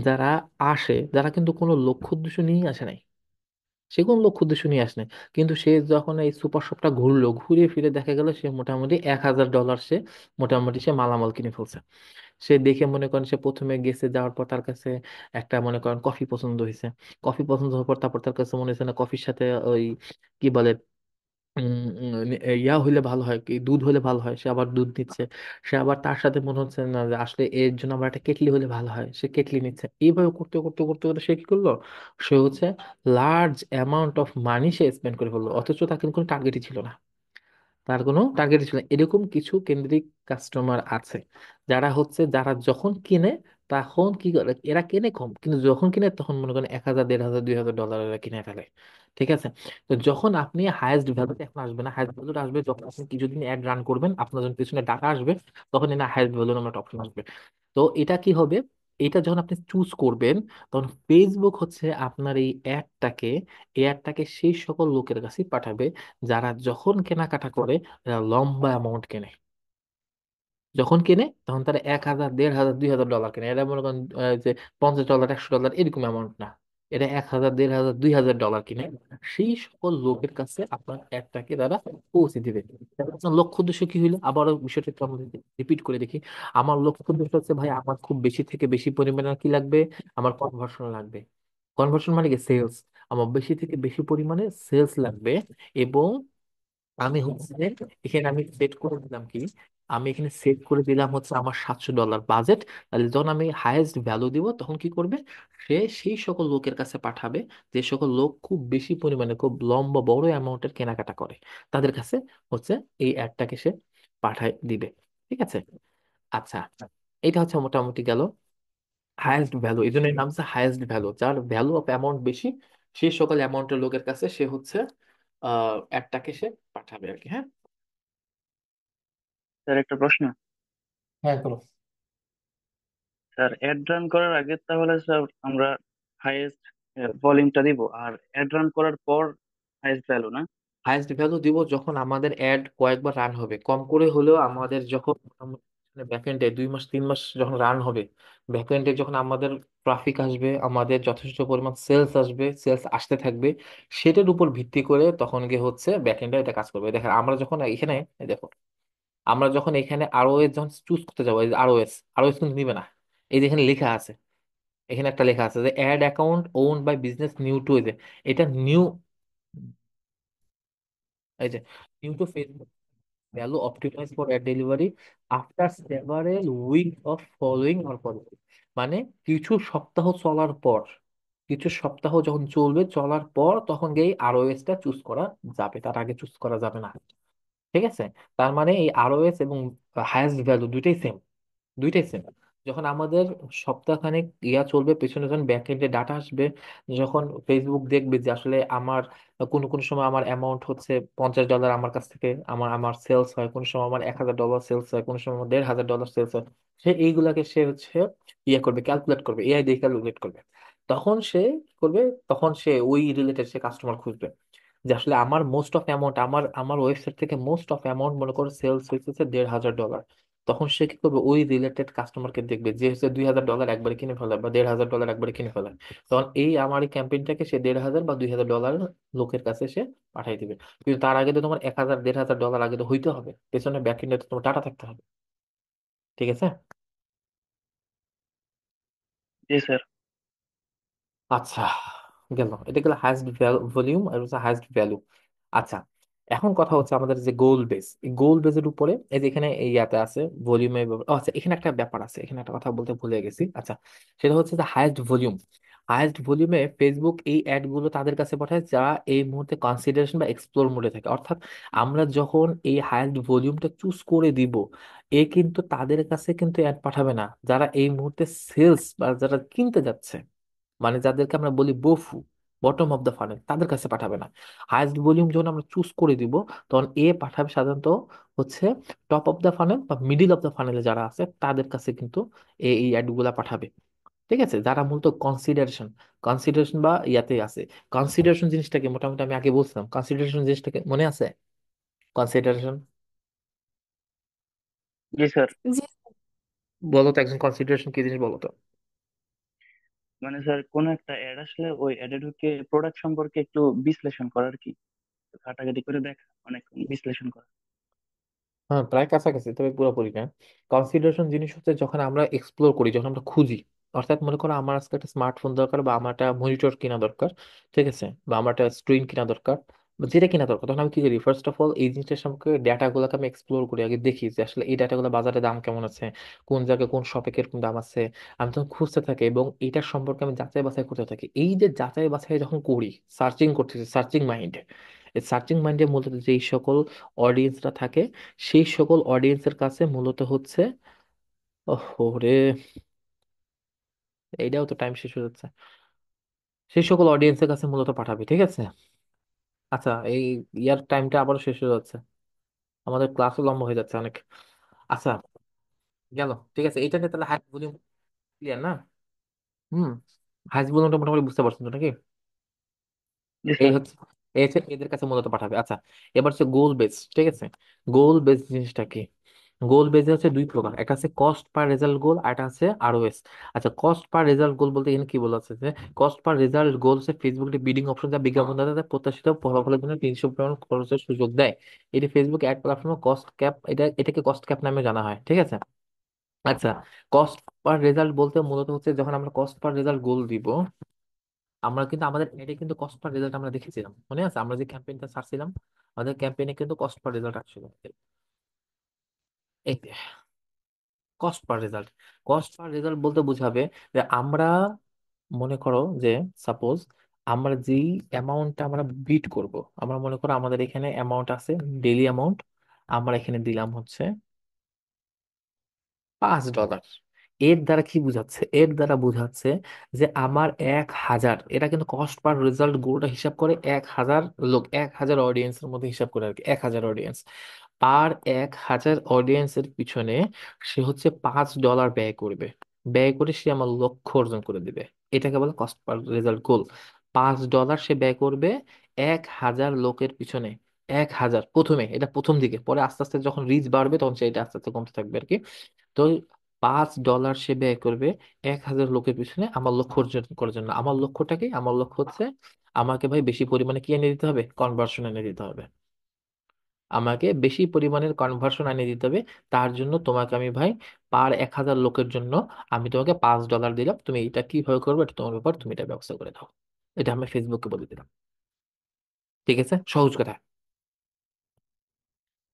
যারা আসে, যারা কিন্তু কোনো লক্ষ্য উদ্দেশ্য নিয়ে আসে নাই, সে কোন লক্ষ্য উদ্দেশ্য নিয়ে আসে নাই, কিন্তু সে যখন এই সুপার শপটা ঘুরলো, ঘুরে ফিরে দেখা গেল সে মোটামুটি $1,000 সে মোটামুটি সে মালামাল কিনে ফেলছে। সে দেখে মনে করেন সে প্রথমে গেছে, যাওয়ার পর তার কাছে একটা মনে করেন কফি পছন্দ হয়েছে, কফি পছন্দ হওয়ার পর তারপর তার কাছে মনে হয়েছে না কফির সাথে ওই কি বলে ইয়া হইলে ভালো হয়, কি দুধ হলে ভালো হয়, সে আবার দুধ নিচ্ছে, সে আবার তার সাথে মনে হচ্ছে না যে আসলে এর জন্য আমার একটা কেটলি হলে ভালো হয়, সে কেটলি নিচ্ছে, এইভাবে করতে করতে করতে করতে সে কি করলো, সে হচ্ছে large amount of money say spend করে ফেললো, অথচ তার কিন্তু কোনো টার্গেটই ছিল না, তার কোনো টার্গেট ছিল না। এরকম কিছু কেন্দ্রিক কাস্টমার আছে, যারা হচ্ছে যারা যখন কিনে তখন কি করে, এরা কিনে কম, কিন্তু যখন কিনে তখন মনে করেন 1,000 1,500 $2,000 এরা কিনে ফেলে, ঠিক আছে। তো যখন আপনি হাইয়েস্ট ভ্যালুতে এখন আসবে না, হাইয়েস্ট ভ্যালুটা আসবে যখন আপনি কিছুদিন অ্যাড রান করবেন, আপনার যখন পিছনে টাকা আসবে, তখন না হাইয়েস্ট ভ্যালু নামে একটা অপশন আসবে। তো এটা কি হবে, এটা যখন আপনি চুজ করবেন, তখন ফেসবুক হচ্ছে আপনার এই অ্যাডটাকে সেই সকল লোকের কাছে পাঠাবে যারা যখন কেনাকাটা করে লম্বা অ্যামাউন্ট কেনে, যখন কেনে তখন তারা 1,000 1,500 $2,000 কেনে, এটা মনে করেন যে $50 $100 এরকম অ্যামাউন্ট না, এটা 1,000 1,500 $2,000 কিনে, সেই সকল লোকের কাছে আপনার অ্যাডটাকে তারা পৌঁছে দিবে। তাহলে আপনার লক্ষ্য উদ্দেশ্য কি হইলো, আবারও বিষয়টা একটু আমরা রিপিট করে দেখি। আমার লক্ষ্য উদ্দেশ্য হচ্ছে ভাই আমার খুব বেশি থেকে বেশি পরিমাণে কি লাগবে, আমার কনভার্সন লাগবে, কনভার্সন মানে কি? সেলস। আমার বেশি থেকে বেশি পরিমাণে সেলস লাগবে। এবং আমি হচ্ছে এখানে আমি সেট করে দিলাম কি, আমি এখানে সেট করে দিলাম হচ্ছে আমার $700 বাজেট। তাহলে যখন আমি হাইয়েস্ট ভ্যালু দিব তখন কি করবে, সে সেই সকল লোকের কাছে পাঠাবে যে সকল লোক খুব বেশি পরিমাণে খুব লম্বা বড় অ্যামাউন্টের কেনাকাটা করে, তাদের কাছে হচ্ছে এই অ্যাডটাকে সে পাঠায় দিবে। ঠিক আছে। আচ্ছা, এটা হচ্ছে মোটামুটি গেল হাইয়েস্ট ভ্যালু। এই জন্য এর নাম হচ্ছে হাইয়েস্ট ভ্যালু, যার ভ্যালু অফ অ্যামাউন্ট বেশি সেই সকল অ্যামাউন্টের লোকের কাছে সে হচ্ছে অ্যাডটাকে সে পাঠাবে আর কি। হ্যাঁ। স্যার একটা প্রশ্ন। হ্যাঁ করো। স্যার অ্যাড রান করার আগে তাহলে স্যার আমরা হাইয়েস্ট ভলিউমটা দিব, আর অ্যাড রান করার পর হাইয়েস্ট ভ্যালু, না? হাইয়েস্ট ভ্যালু দিব যখন আমাদের অ্যাড কয়েকবার রান হবে, কম করে হলেও আমাদের যখন ব্যাকএন্ডে 2 মাস 3 মাস যখন রান হবে, ব্যাকএন্ডে যখন আমাদের ট্রাফিক আসবে, আমাদের যথেষ্ট পরিমাণ সেলস আসবে, সেলস আসতে থাকবে, সেটার উপর ভিত্তি করে তখন গিয়ে হচ্ছে ব্যাকএন্ডে এটা কাজ করবে। দেখেন আমরা যখন এখানে, এই দেখো, আমরা যখন এখানে আরওএস যখন চুজ করতে যাবো, এই যে আরওএস, আরওএস কিন্তু নিবে না। এই যে এখানে লেখা আছে, এখানে একটা লেখা আছে যে ad account owned by business new to, এই যে এটা নিউ, এই যে new to Facebook value optimize for ad delivery after several week of following or policy. মানে কিছু সপ্তাহ চলার পর, কিছু সপ্তাহ যখন চলবে, চলার পর তখন গিয়ে আরওএস টা চুজ করা যাবে, তার আগে চুজ করা যাবে না। ঠিক আছে। তার মানে এই আরওএস এবং হাইয়েস্ট ভ্যালু দুইটাই সেম, দুইটাই সেম। যখন আমাদের সপ্তাহখানেক ইয়া চলবে, পেছনে যখন ব্যাকএন্ডে ডাটা আসবে, যখন ফেসবুক দেখবে যে আসলে আমার কোনো কোনো সময় আমার অ্যামাউন্ট হচ্ছে $50 আমার কাছ থেকে আমার আমার সেলস হয়, কোনো সময় আমার $1000 সেলস হয়, কোনো সময় আমার $1500 সেলস হয়, সে এইগুলাকে সে হচ্ছে ইয়ে করবে, ক্যালকুলেট করবে, এআই দিয়ে ক্যালকুলেট করবে। তখন সে কি করবে, তখন সে ওই রিলেটেড সে কাস্টমার খুঁজবে যে আসলে আমার মোস্ট অফ অ্যামাউন্ট, আমার আমার ওয়েবসাইট থেকে মোস্ট অফ অ্যামাউন্ট মনে করো সেলস হয়েছে $1500। তখন সে কি করবে, ওই রিলেটেড কাস্টমারকে দেখবে যে হচ্ছে $2000 একবারে কিনে ফেলে বা $1500 একবারে কিনে ফেলে। তখন এই আমার এই ক্যাম্পেইনটাকে সে 1500 বা $2000 লোকের কাছে সে পাঠিয়ে দিবে। কিন্তু তার আগে তো তোমার 1000 $1500 আগে তো হইতে হবে, পেছনে ব্যাক এন্ডে তো তোমার ডাটা থাকতে হবে। ঠিক আছে। জি স্যার। আচ্ছা, গেল, এটা গেল হাইস্ট ভলিউম আর হচ্ছে হাইস্ট ভ্যালু। আচ্ছা, এখন কথা হচ্ছে আমাদের যে গোল বেস, এই গোল বেসের উপরে এই যে এখানে এই ইয়াতে আছে ভলিউমে। আচ্ছা, এখানে একটা ব্যাপার আছে, এখানে একটা কথা বলতে ভুলে গেছি। আচ্ছা, সেটা হচ্ছে যে হাইস্ট ভলিউম। হাইস্ট ভলিউমে ফেসবুক এই অ্যাড গুলো তাদের কাছে পাঠায় যারা এই মুহূর্তে কনসিডারেশন বা এক্সপ্লোর মোডে থাকে। অর্থাৎ আমরা যখন এই হাইস্ট ভলিউমটা চুজ করে দিব, এ কিন্তু তাদের কাছে কিন্তু অ্যাড পাঠাবে না যারা এই মুহূর্তে সেলস বা যারা কিনতে যাচ্ছে, মানে যাদেরকে আমরা বলি বফু, বটম অফ দ্য ফানেল, তাদের কাছে পাঠাবে না। হাইয়েস্ট ভলিউম যখন আমরা চুজ করে দিব, তখন এ পাঠাবে সাধারণত হচ্ছে টপ অফ দ্য ফানেল বা মিডিল অফ দ্য ফানেলে যারা আছে তাদের কাছে কিন্তু এই অ্যাড গুলা পাঠাবে। ঠিক আছে, যারা মূলত কনসিডারেশন, কনসিডারেশন বা ইয়াতে আছে। কনসিডারেশন জিনিসটাকে মোটামুটি আমি আগে বলছিলাম, কনসিডারেশন জিনিসটাকে মনে আছে? কনসিডারেশন, জি স্যার। জি বলো তো একজন কনসিডারেশন কি জিনিস বলো তো। মানে স্যার কোন একটা অ্যাড আসলে ওই অ্যাডে ঢুকে প্রোডাক্ট সম্পর্কে একটু বিশ্লেষণ করার কি, ঘাটাঘাটি করে দেখা, অনেক বিশ্লেষণ করা। হ্যাঁ, প্রায় কাছাকাছি, তবে পুরোপুরি না। কনসিডারেশন জিনিস হচ্ছে যখন আমরা এক্সপ্লোর করি, যখন আমরা খুঁজি। অর্থাৎ মনে করো আমার আজকে একটা স্মার্টফোন দরকার, বা আমার একটা মনিটর কিনা দরকার, ঠিক আছে, বা আমার একটা স্ক্রিন কিনা দরকার, বা যেটা কিনা দরকার, তখন আমি কি করি, ফার্স্ট অফ অল এই জিনিসটার সম্পর্কে ডাটা গুলোকে আমি এক্সপ্লোর করি, আগে দেখি যে আসলে এই ডাটাগুলো বাজারে দাম কেমন আছে, কোন জায়গায় কোন শপে কিরকম দাম আছে। আমি তখন খুঁজতে থাকি এবং এটার সম্পর্কে আমি যাচাই বাছাই করতে থাকি। এই যে যাচাই বাছাই যখন করি, সার্চিং করতেছি, সার্চিং মাইন্ড, এই সার্চিং মাইন্ডে মূলত যেই সকল অডিয়েন্সরা থাকে, সেই সকল অডিয়েন্সের কাছে মূলত হচ্ছে, ওরে, এইটাও তো টাইম শেষ হয়ে যাচ্ছে, সেই সকল অডিয়েন্সের কাছে মূলত পাঠাবি। ঠিক আছে। আচ্ছা, এই ইয়ার টাইমটা আবারও শেষ হয়ে যাচ্ছে, আমাদের ক্লাসও লম্বা হয়ে যাচ্ছে অনেক। আচ্ছা, গেল, ঠিক আছে, এইটা নিয়ে তাহলে হাই ভলিউম ক্লিয়ার না? হুম। হাই ভলিউমটা মোটামুটি বুঝতে পারছেন তো নাকি? জি এই স্যার। হচ্ছে, এই হচ্ছে এদের কাছে মূলত পাঠাবে। আচ্ছা, এবার হচ্ছে গোল বেস। ঠিক আছে, গোল বেস জিনিসটা কি? গোল বেজে হচ্ছে দুই প্রকার, একটা আছে কস্ট পার রেজাল্ট গোল, আর একটা আছে আরওএস। আচ্ছা, কস্ট পার রেজাল্ট গোল বলতে এখানে কি বলা আছে যে কস্ট পার রেজাল্ট গোল হচ্ছে ফেসবুকে বিডিং অপশন যা বিজ্ঞাপনদাতা প্রত্যাশিত ফলাফলের জন্য 300 পরিমাণ খরচের সুযোগ দেয়। এটি ফেসবুক অ্যাড প্ল্যাটফর্মে কস্ট ক্যাপ, এটাকে কস্ট ক্যাপ নামে জানা হয়। ঠিক আছে। আচ্ছা, কস্ট পার রেজাল্ট বলতে মূলত হচ্ছে যখন আমরা কস্ট পার রেজাল্ট গোল দিব, আমরা কিন্তু আমাদের এডে কিন্তু কস্ট পার রেজাল্ট আমরা দেখেছিলাম, মনে আছে? আমরা যে ক্যাম্পেইনটা ছাড়ছিলাম, আমাদের ক্যাম্পেইনে কিন্তু কস্ট পার রেজাল্ট আসছিল। এই cost per result, cost per result বলতে বোঝাবে যে আমরা, মনে করো যে সাপোজ আমরা যেই অ্যামাউন্টটা আমরা বিট করব, আমরা মনে করো আমাদের এখানে অ্যামাউন্ট আছে, ডেইলি অ্যামাউন্ট, আমরা এখানে দিলাম হচ্ছে $5। এর দ্বারা কি বোঝাচ্ছে? এর দ্বারা বোঝাচ্ছে যে আমার 1,000, এটা কিন্তু কস্ট পার রেজাল্ট গোটা হিসাব করে 1,000 লোক, 1,000 অডিয়েন্সের মধ্যে হিসাব করে আর কি, 1,000 অডিয়েন্স, পার 1,000 অডিয়েন্সের পিছনে সে হচ্ছে $5 ব্যয় করবে, ব্যয় করে সে আমার লক্ষ্য অর্জন করে দিবে। এটাকে বলে কস্ট পার রেজাল্ট গোল। $5 সে ব্যয় করবে 1,000 লোকের পিছনে, 1,000 প্রথমে, এটা প্রথম দিকে, পরে আস্তে আস্তে যখন রিচ বাড়বে তখন সেটা আস্তে আস্তে কমতে থাকবে আর কি। তো $5 সে ব্যয় করবে 1,000 লোকের পিছনে আমার লক্ষ্য অর্জন করার জন্য। আমার লক্ষ্যটা কি? আমার লক্ষ্য হচ্ছে আমাকে ভাই বেশি পরিমাণে কি এনে দিতে হবে? কনভার্সন এনে দিতে হবে। আমাকে বেশি পরিমাণের কনভার্সন এনে দিতে হবে। তার জন্য তোমাকে আমি ভাই পার 1,000 লোকের জন্য আমি তোমাকে $5 দিলাম, তুমি এটা কিভাবে করবে এটা তোমার ব্যাপার, তুমি এটা ব্যবস্থা করে দাও। এটা আমি ফেসবুককে বলে দিলাম। ঠিক আছে, সহজ কথা,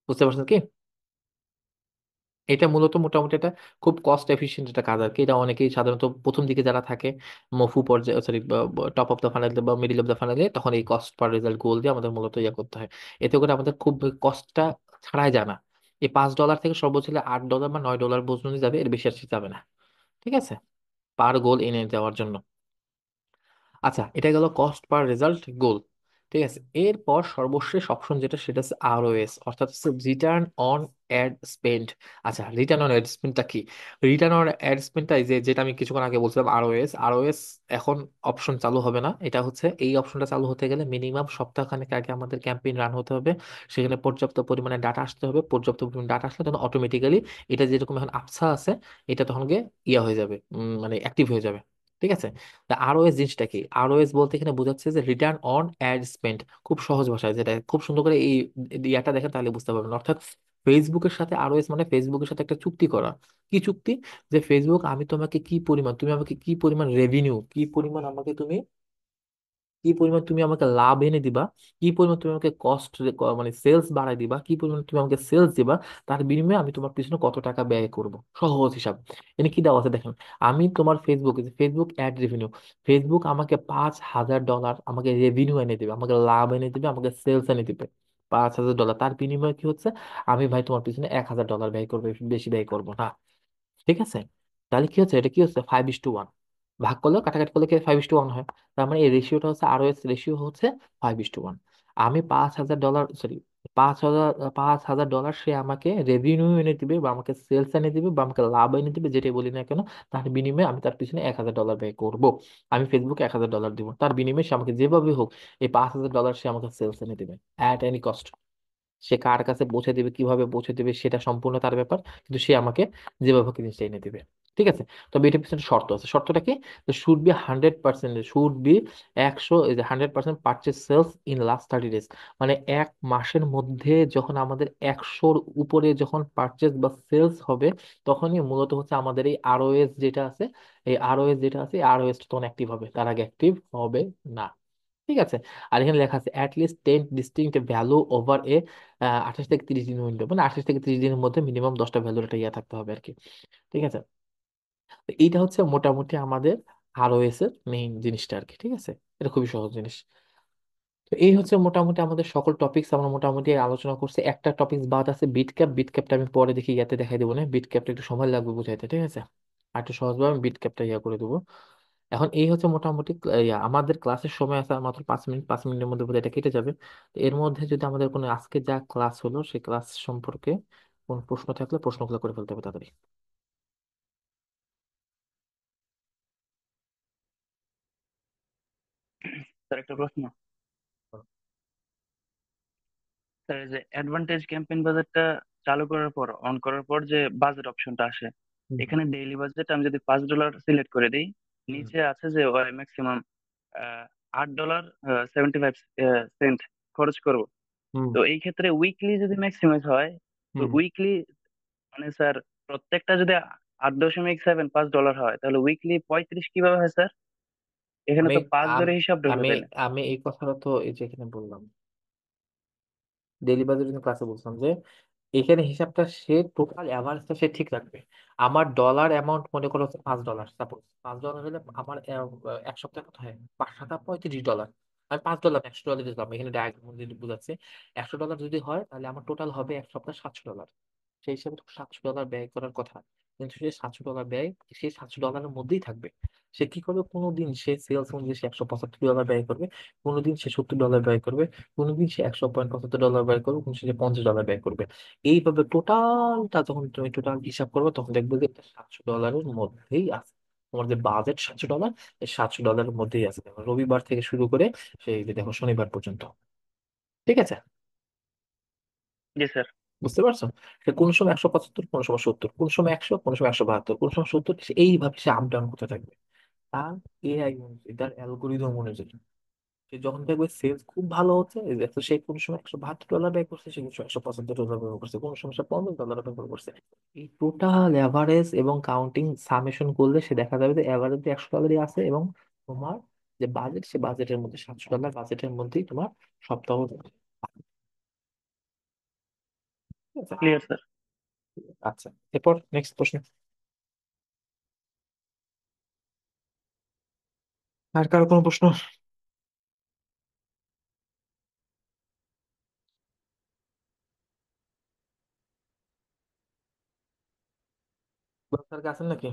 বুঝতে পারছেন কি? এটা মূলত মোটামুটি এটা খুব কস্ট এফিশিয়েন্ট একটা কাজ আর কি। এটা অনেকেই সাধারণত প্রথম দিকে যারা থাকে, মফু পর্যায়ে, sorry, top of the funnel বা মিডিল অফ দ্য ফানেলে, তখন এই কস্ট পার রেজাল্ট গোল দিয়ে আমাদের মূলত ইয়ে করতে হয়। এতে করে আমাদের খুব কস্টটা ছাড়াই যায় না। এই $5 থেকে সর্বোচ্চ হলে $8 বা $9 পর্যন্ত যাবে, এর বেশি আর যাবে না। ঠিক আছে, পার গোল এনে দেওয়ার জন্য। আচ্ছা, এটা গেল কস্ট পার রেজাল্ট গোল। ঠিক আছে, এরপর সর্বশেষ অপশন যেটা, সেটা হচ্ছে আরওএস, অর্থাৎ হচ্ছে রিটার্ন অন অ্যাড স্পেন্ড। আচ্ছা, রিটার্ন অন অ্যাড স্পেন্ডটা কি? রিটার্ন অন অ্যাড স্পেন্ডটা যে, যেটা আমি কিছুক্ষণ আগে বলছিলাম, আরওএস। আরওএস এখন অপশন চালু হবে না, এটা হচ্ছে, এই অপশনটা চালু হতে গেলে মিনিমাম সপ্তাহখানেক আগে আমাদের ক্যাম্পেইন রান হতে হবে, সেখানে পর্যাপ্ত পরিমাণে ডাটা আসতে হবে, পর্যাপ্ত পরিমাণে ডাটা আসলে তখন অটোমেটিক্যালি এটা যেরকম এখন আবসা আছে, এটা তখন গিয়ে ইয়া হয়ে যাবে, মানে অ্যাক্টিভ হয়ে যাবে। ঠিক আছে, তা আরওএস জিনিসটা কি? আরওএস বলতে এখানে বোঝাচ্ছে যে রিটার্ন অন অ্যাড স্পেন্ড। খুব সহজ ভাষায়, যেটা খুব সুন্দর করে এই ইয়াটা দেখেন তাহলে বুঝতে পারবেন। অর্থাৎ ফেসবুকের সাথে আরওএস মানে ফেসবুকের সাথে একটা চুক্তি করা। কি চুক্তি? যে ফেসবুক, আমি তোমাকে কি পরিমাণ, তুমি আমাকে কি পরিমাণ রেভিনিউ, কি পরিমাণ আমাকে তুমি, কি পরিমাণ তুমি আমাকে লাভ এনে দিবা, কি পরিমাণ তুমি আমাকে কস্ট, মানে সেলস বাড়াই দিবা, কি পরিমাণ তুমি আমাকে সেলস দিবা, তার বিনিময়ে আমি তোমার পিছনে কত টাকা ব্যয় করব। সহজ হিসাব। এনে কি দেওয়া আছে দেখেন, আমি তোমার Facebook, Facebook ad revenue, Facebook আমাকে $5,000 আমাকে রেভিনিউ এনে দিবে, আমাকে লাভ এনে দিবে, আমাকে সেলস এনে দিবে $5,000। তার বিনিময়ে কি হচ্ছে? আমি ভাই তোমার পিছনে $1,000 ব্যয় করবো, বেশি ব্যয় করবো না। ঠিক আছে, তাহলে কি হচ্ছে? এটা কি হচ্ছে? 5:1, ভাগ করলে কাটাকাটি করলে কি 5:1 হয়? তার মানে এই রেশিওটা হচ্ছে, আরও এস রেশিও হচ্ছে 5:1। আমি $5,000, সরি, 5,000, $5,000 সে আমাকে রেভিনিউ এনে দিবে, বা আমাকে সেলস এনে দিবে, বা আমাকে লাভ এনে দিবে, যেটাই বলি না কেন, তার বিনিময়ে আমি তার পিছনে $1,000 ব্যয় করব। আমি ফেসবুকে $1,000 দিব, তার বিনিময়ে সে আমাকে যেভাবে হোক এই $5,000 সে আমাকে সেলস এনে দিবে অ্যাট এনি কস্ট। সে কার কাছে পৌঁছে দিবে, কিভাবে পৌঁছে দিবে, সেটা সম্পূর্ণ তার ব্যাপার, কিন্তু সে আমাকে যেভাবে হোক জিনিসটা এনে দিবে। ঠিক আছে, তবে এটার পিছনে শর্ত আছে। শর্তটা কি? শুড বি 100%, শুড বি 100, এই যে 100% purchase sales in last 30 days, মানে 1 মাসের মধ্যে যখন আমাদের 100-র উপরে যখন পারচেজ বা সেলস হবে, তখনই মূলত হচ্ছে আমাদের এই আরওএস যেটা আছে, এই আরওএস যেটা আছে, এই আরওএস তখন অ্যাক্টিভ হবে, তার আগে অ্যাক্টিভ হবে না। ঠিক আছে, আর এখানে লেখা আছে at least 10 distinct value over a 28 থেকে 30 দিন উইন্ডো, মানে 28 থেকে 30 দিনের মধ্যে মিনিমাম 10টা ভ্যালুর একটা ইয়ে থাকতে হবে আর কি। ঠিক আছে, তো এইটা হচ্ছে মোটামুটি আমাদের আরওএস এর মেইন জিনিসটা আর কি। ঠিক আছে, এটা খুবই সহজ জিনিস। তো এই হচ্ছে মোটামুটি আমাদের সকল টপিকস আমরা মোটামুটি আলোচনা করছি। একটা টপিক বাদ আছে, বিট ক্যাপ। বিট ক্যাপটা আমি পরে দেখি ইয়াতে দেখাই দেবো না, বিট ক্যাপটা একটু সময় লাগবে বুঝাইতে। ঠিক আছে, আর একটু সহজভাবে আমি বিট ক্যাপটা ইয়া করে দেবো। এখন এই হচ্ছে মোটামুটি আমাদের ক্লাসের সময় আছে আর মাত্র 5 মিনিট, 5 মিনিটের মধ্যে বোধহয় এটা কেটে যাবে। তো এর মধ্যে যদি আমাদের কোনো আজকে যা ক্লাস হলো সেই ক্লাস সম্পর্কে কোনো প্রশ্ন থাকলে প্রশ্নগুলো করে ফেলতে হবে তাড়াতাড়ি। স্যার একটা প্রশ্ন। স্যার এই যে অ্যাডভান্টেজ ক্যাম্পেইন বাজেটটা চালু করার পর, অন করার পর যে বাজেট অপশনটা আসে, হুম, এখানে ডেইলি বাজেট আমি যদি $5 সিলেক্ট করে দিই, হুম, নিচে আছে যে ম্যাক্সিমাম $8.75 খরচ করব। হুম, তো এই ক্ষেত্রে উইকলি যদি ম্যাক্সিমাইজ হয়, তো হুম। উইকলি মানে স্যার প্রত্যেকটা যদি $8.75 হয়, তাহলে উইকলি 35 কিভাবে হয় স্যার? এখানে আমি তো পাঁচ ধরে আম- হিসাব ঢুকবে আমি তাইলে। আমি এই কথাটা তো এই যে এখানে বললাম, ডেইলি বাজার ক্লাসে বলছিলাম যে এখানে হিসাবটা সে টোটাল অ্যাভারেজটা সে ঠিক রাখবে। আমার ডলার অ্যামাউন্ট মনে করো হচ্ছে $5, সাপোজ $5 হলে আমার এক সপ্তাহে কত হয়, $5 35। আমি $5 $100 দিলাম, এখানে ডায়াগ্রাম যদি বুঝাচ্ছি। $100 যদি হয় তাহলে আমার টোটাল হবে এক সপ্তাহে $700। সেই হিসাবে তো $700 ব্যয় করার কথা, কিন্তু সে $700 ব্যয়, সেই $700 মধ্যেই থাকবে। সে কি করবে, কোনোদিন সে সেলস অনুযায়ী সে $175 ব্যয় করবে, কোনোদিন সে $70 ব্যয় করবে, কোনোদিন সে $100.75 ব্যয় করবে, কোন সে $50 ব্যয় করবে। এইভাবে টোটালটা যখন তুমি টোটাল হিসাব করবে তখন দেখবে যে এটা $700 মধ্যেই আছে। তোমার যে বাজেট $700, এই $700 মধ্যেই আছে। দেখো রবিবার থেকে শুরু করে সেই যে দেখো শনিবার পর্যন্ত। ঠিক আছে, জি স্যার। বুঝতে পারছো? সে কোন সময় 175, কোন সময় 70, কোন সময় 100, কোন সময় 172, কোন সময় 70, এইভাবে সে আপ ডাউন করতে থাকবে। তার এআই অনুযায়ী, তার অ্যালগোরিদম অনুযায়ী সে যখন দেখবে সেলস খুব ভালো হচ্ছে, এই যে সে কোন সময় $172 ব্যয় করছে, সে কোন সময় $175 ব্যয় করছে, কোন সময় সে $50 ব্যয় করছে। এই টোটাল এভারেজ এবং কাউন্টিং সামেশন করলে সে দেখা যাবে যে এভারেজ $100 আছে, এবং তোমার যে বাজেট, সে বাজেটের মধ্যে $700 বাজেটের মধ্যেই তোমার সপ্তাহ যাবে। ঠিক আছে? Clear sir. আচ্ছা, এরপর নেক্সট প্রশ্ন। আর কারো কোনো প্রশ্ন? স্যার আছেন নাকি?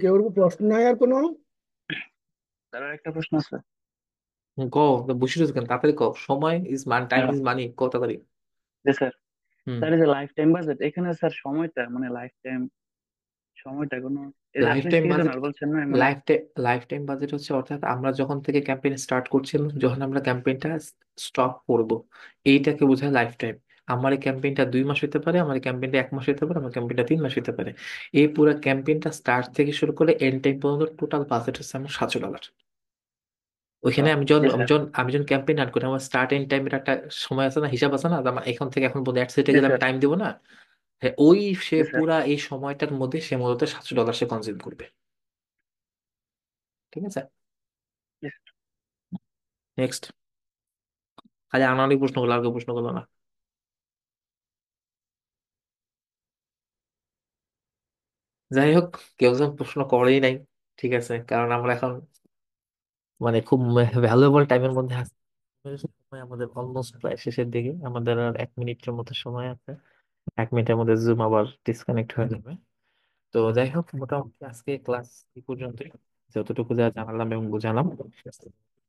কেউ প্রশ্ন নাই আর কোনো? স্যার আর একটা প্রশ্ন আছে। কো, বসে রয়েছে কেন, তাড়াতাড়ি কও, সময় ইজ মান, টাইম হ্যাঁ, ইজ মানি, কও তাড়াতাড়ি। জি স্যার। হুম। স্যার এই যে লাইফ টাইম বাজেট, এখানে স্যার সময়টা মানে লাইফ টাইম সময়টা কোনো, এই যে লাইফ আপনি টাইম বাজেট, সিজনাল বলছেন না মানে। লাইফ টাইম বাজেট হচ্ছে অর্থাৎ আমরা যখন থেকে ক্যাম্পেইন স্টার্ট করছিলাম, যখন আমরা ক্যাম্পেইনটা স্টপ করব, এইটাকে বোঝায় লাইফ টাইম। আমার এই ক্যাম্পেইনটা 2 মাস হতে পারে, আমার এই ক্যাম্পেইনটা 1 মাস হতে পারে, আমার ক্যাম্পেইনটা 3 মাস হতে পারে। এই পুরো ক্যাম্পেইনটা স্টার্ট থেকে শুরু করে এন্ড টাইম পর্যন্ত টোটাল বাজেট হচ্ছে আমার $700। ওইখানে আমি যখন জি আমি স্যার। যখন আমি যখন ক্যাম্পেইন রান করি, আমার স্টার্ট এন্ড টাইমের একটা সময় আছে না, হিসাব আছে না, যে আমার এখান থেকে এখন পর্যন্ত অ্যাড সেটে জি গেলে আমি স্যার। টাইম দিব না। হ্যাঁ, ওই সে জি স্যার। পুরা এই সময়টার মধ্যে সে মূলত $700 সে কনজিউম করবে। ঠিক আছে, জি স্যার। নেক্সট। খালি আনারই প্রশ্ন করলো, আর কেউ প্রশ্ন করলো না। যাই হোক, কেউ যেন প্রশ্ন করেই নাই। ঠিক আছে, কারণ আমরা এখন মানে খুব ভ্যালুয়েবল টাইমের মধ্যে আছি। সময় আমাদের অলমোস্ট প্রায় শেষের দিকে, আমাদের আর 1 মিনিটের মতো সময় আছে। 1 মিনিটের মধ্যে জুম আবার ডিসকানেক্ট হয়ে যাবে। তো যাই হোক, মোটামুটি আজকে ক্লাস এই পর্যন্তই, যতটুকু যা জানালাম এবং বুঝালাম।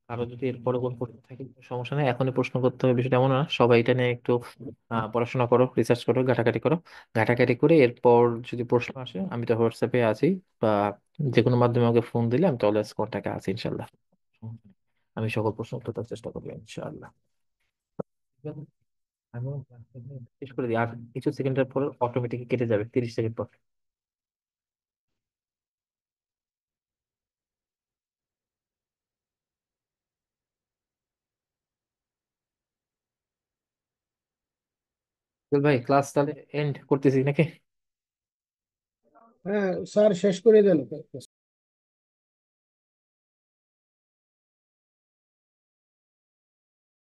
আরো যদি এরপরে কোনো প্রশ্ন থাকে কোনো সমস্যা নেই, এখনই প্রশ্ন করতে হবে বিষয়টা এমন না। সবাই এটা নিয়ে একটু পড়াশোনা করো, রিসার্চ করো, ঘাটাঘাটি করো। ঘাটাঘাটি করে এরপর যদি প্রশ্ন আসে, আমি তো হোয়াটসঅ্যাপে আছি, বা যে কোনো মাধ্যমে আমাকে ফোন দিলে আমি তো অলওয়েজ কন্ট্যাক্টে আছি ইনশাল্লাহ। আমি সকল প্রশ্ন উত্তর দেওয়ার চেষ্টা করবো ইনশাআল্লাহ। আমি শেষ করে দিই, আর কিছু সেকেন্ডের পর অটোমেটিক কেটে যাবে, 30 সেকেন্ড পর। চল ভাই, ক্লাস তাহলে এন্ড করতেছি নাকি? হ্যাঁ স্যার, শেষ করে দেন।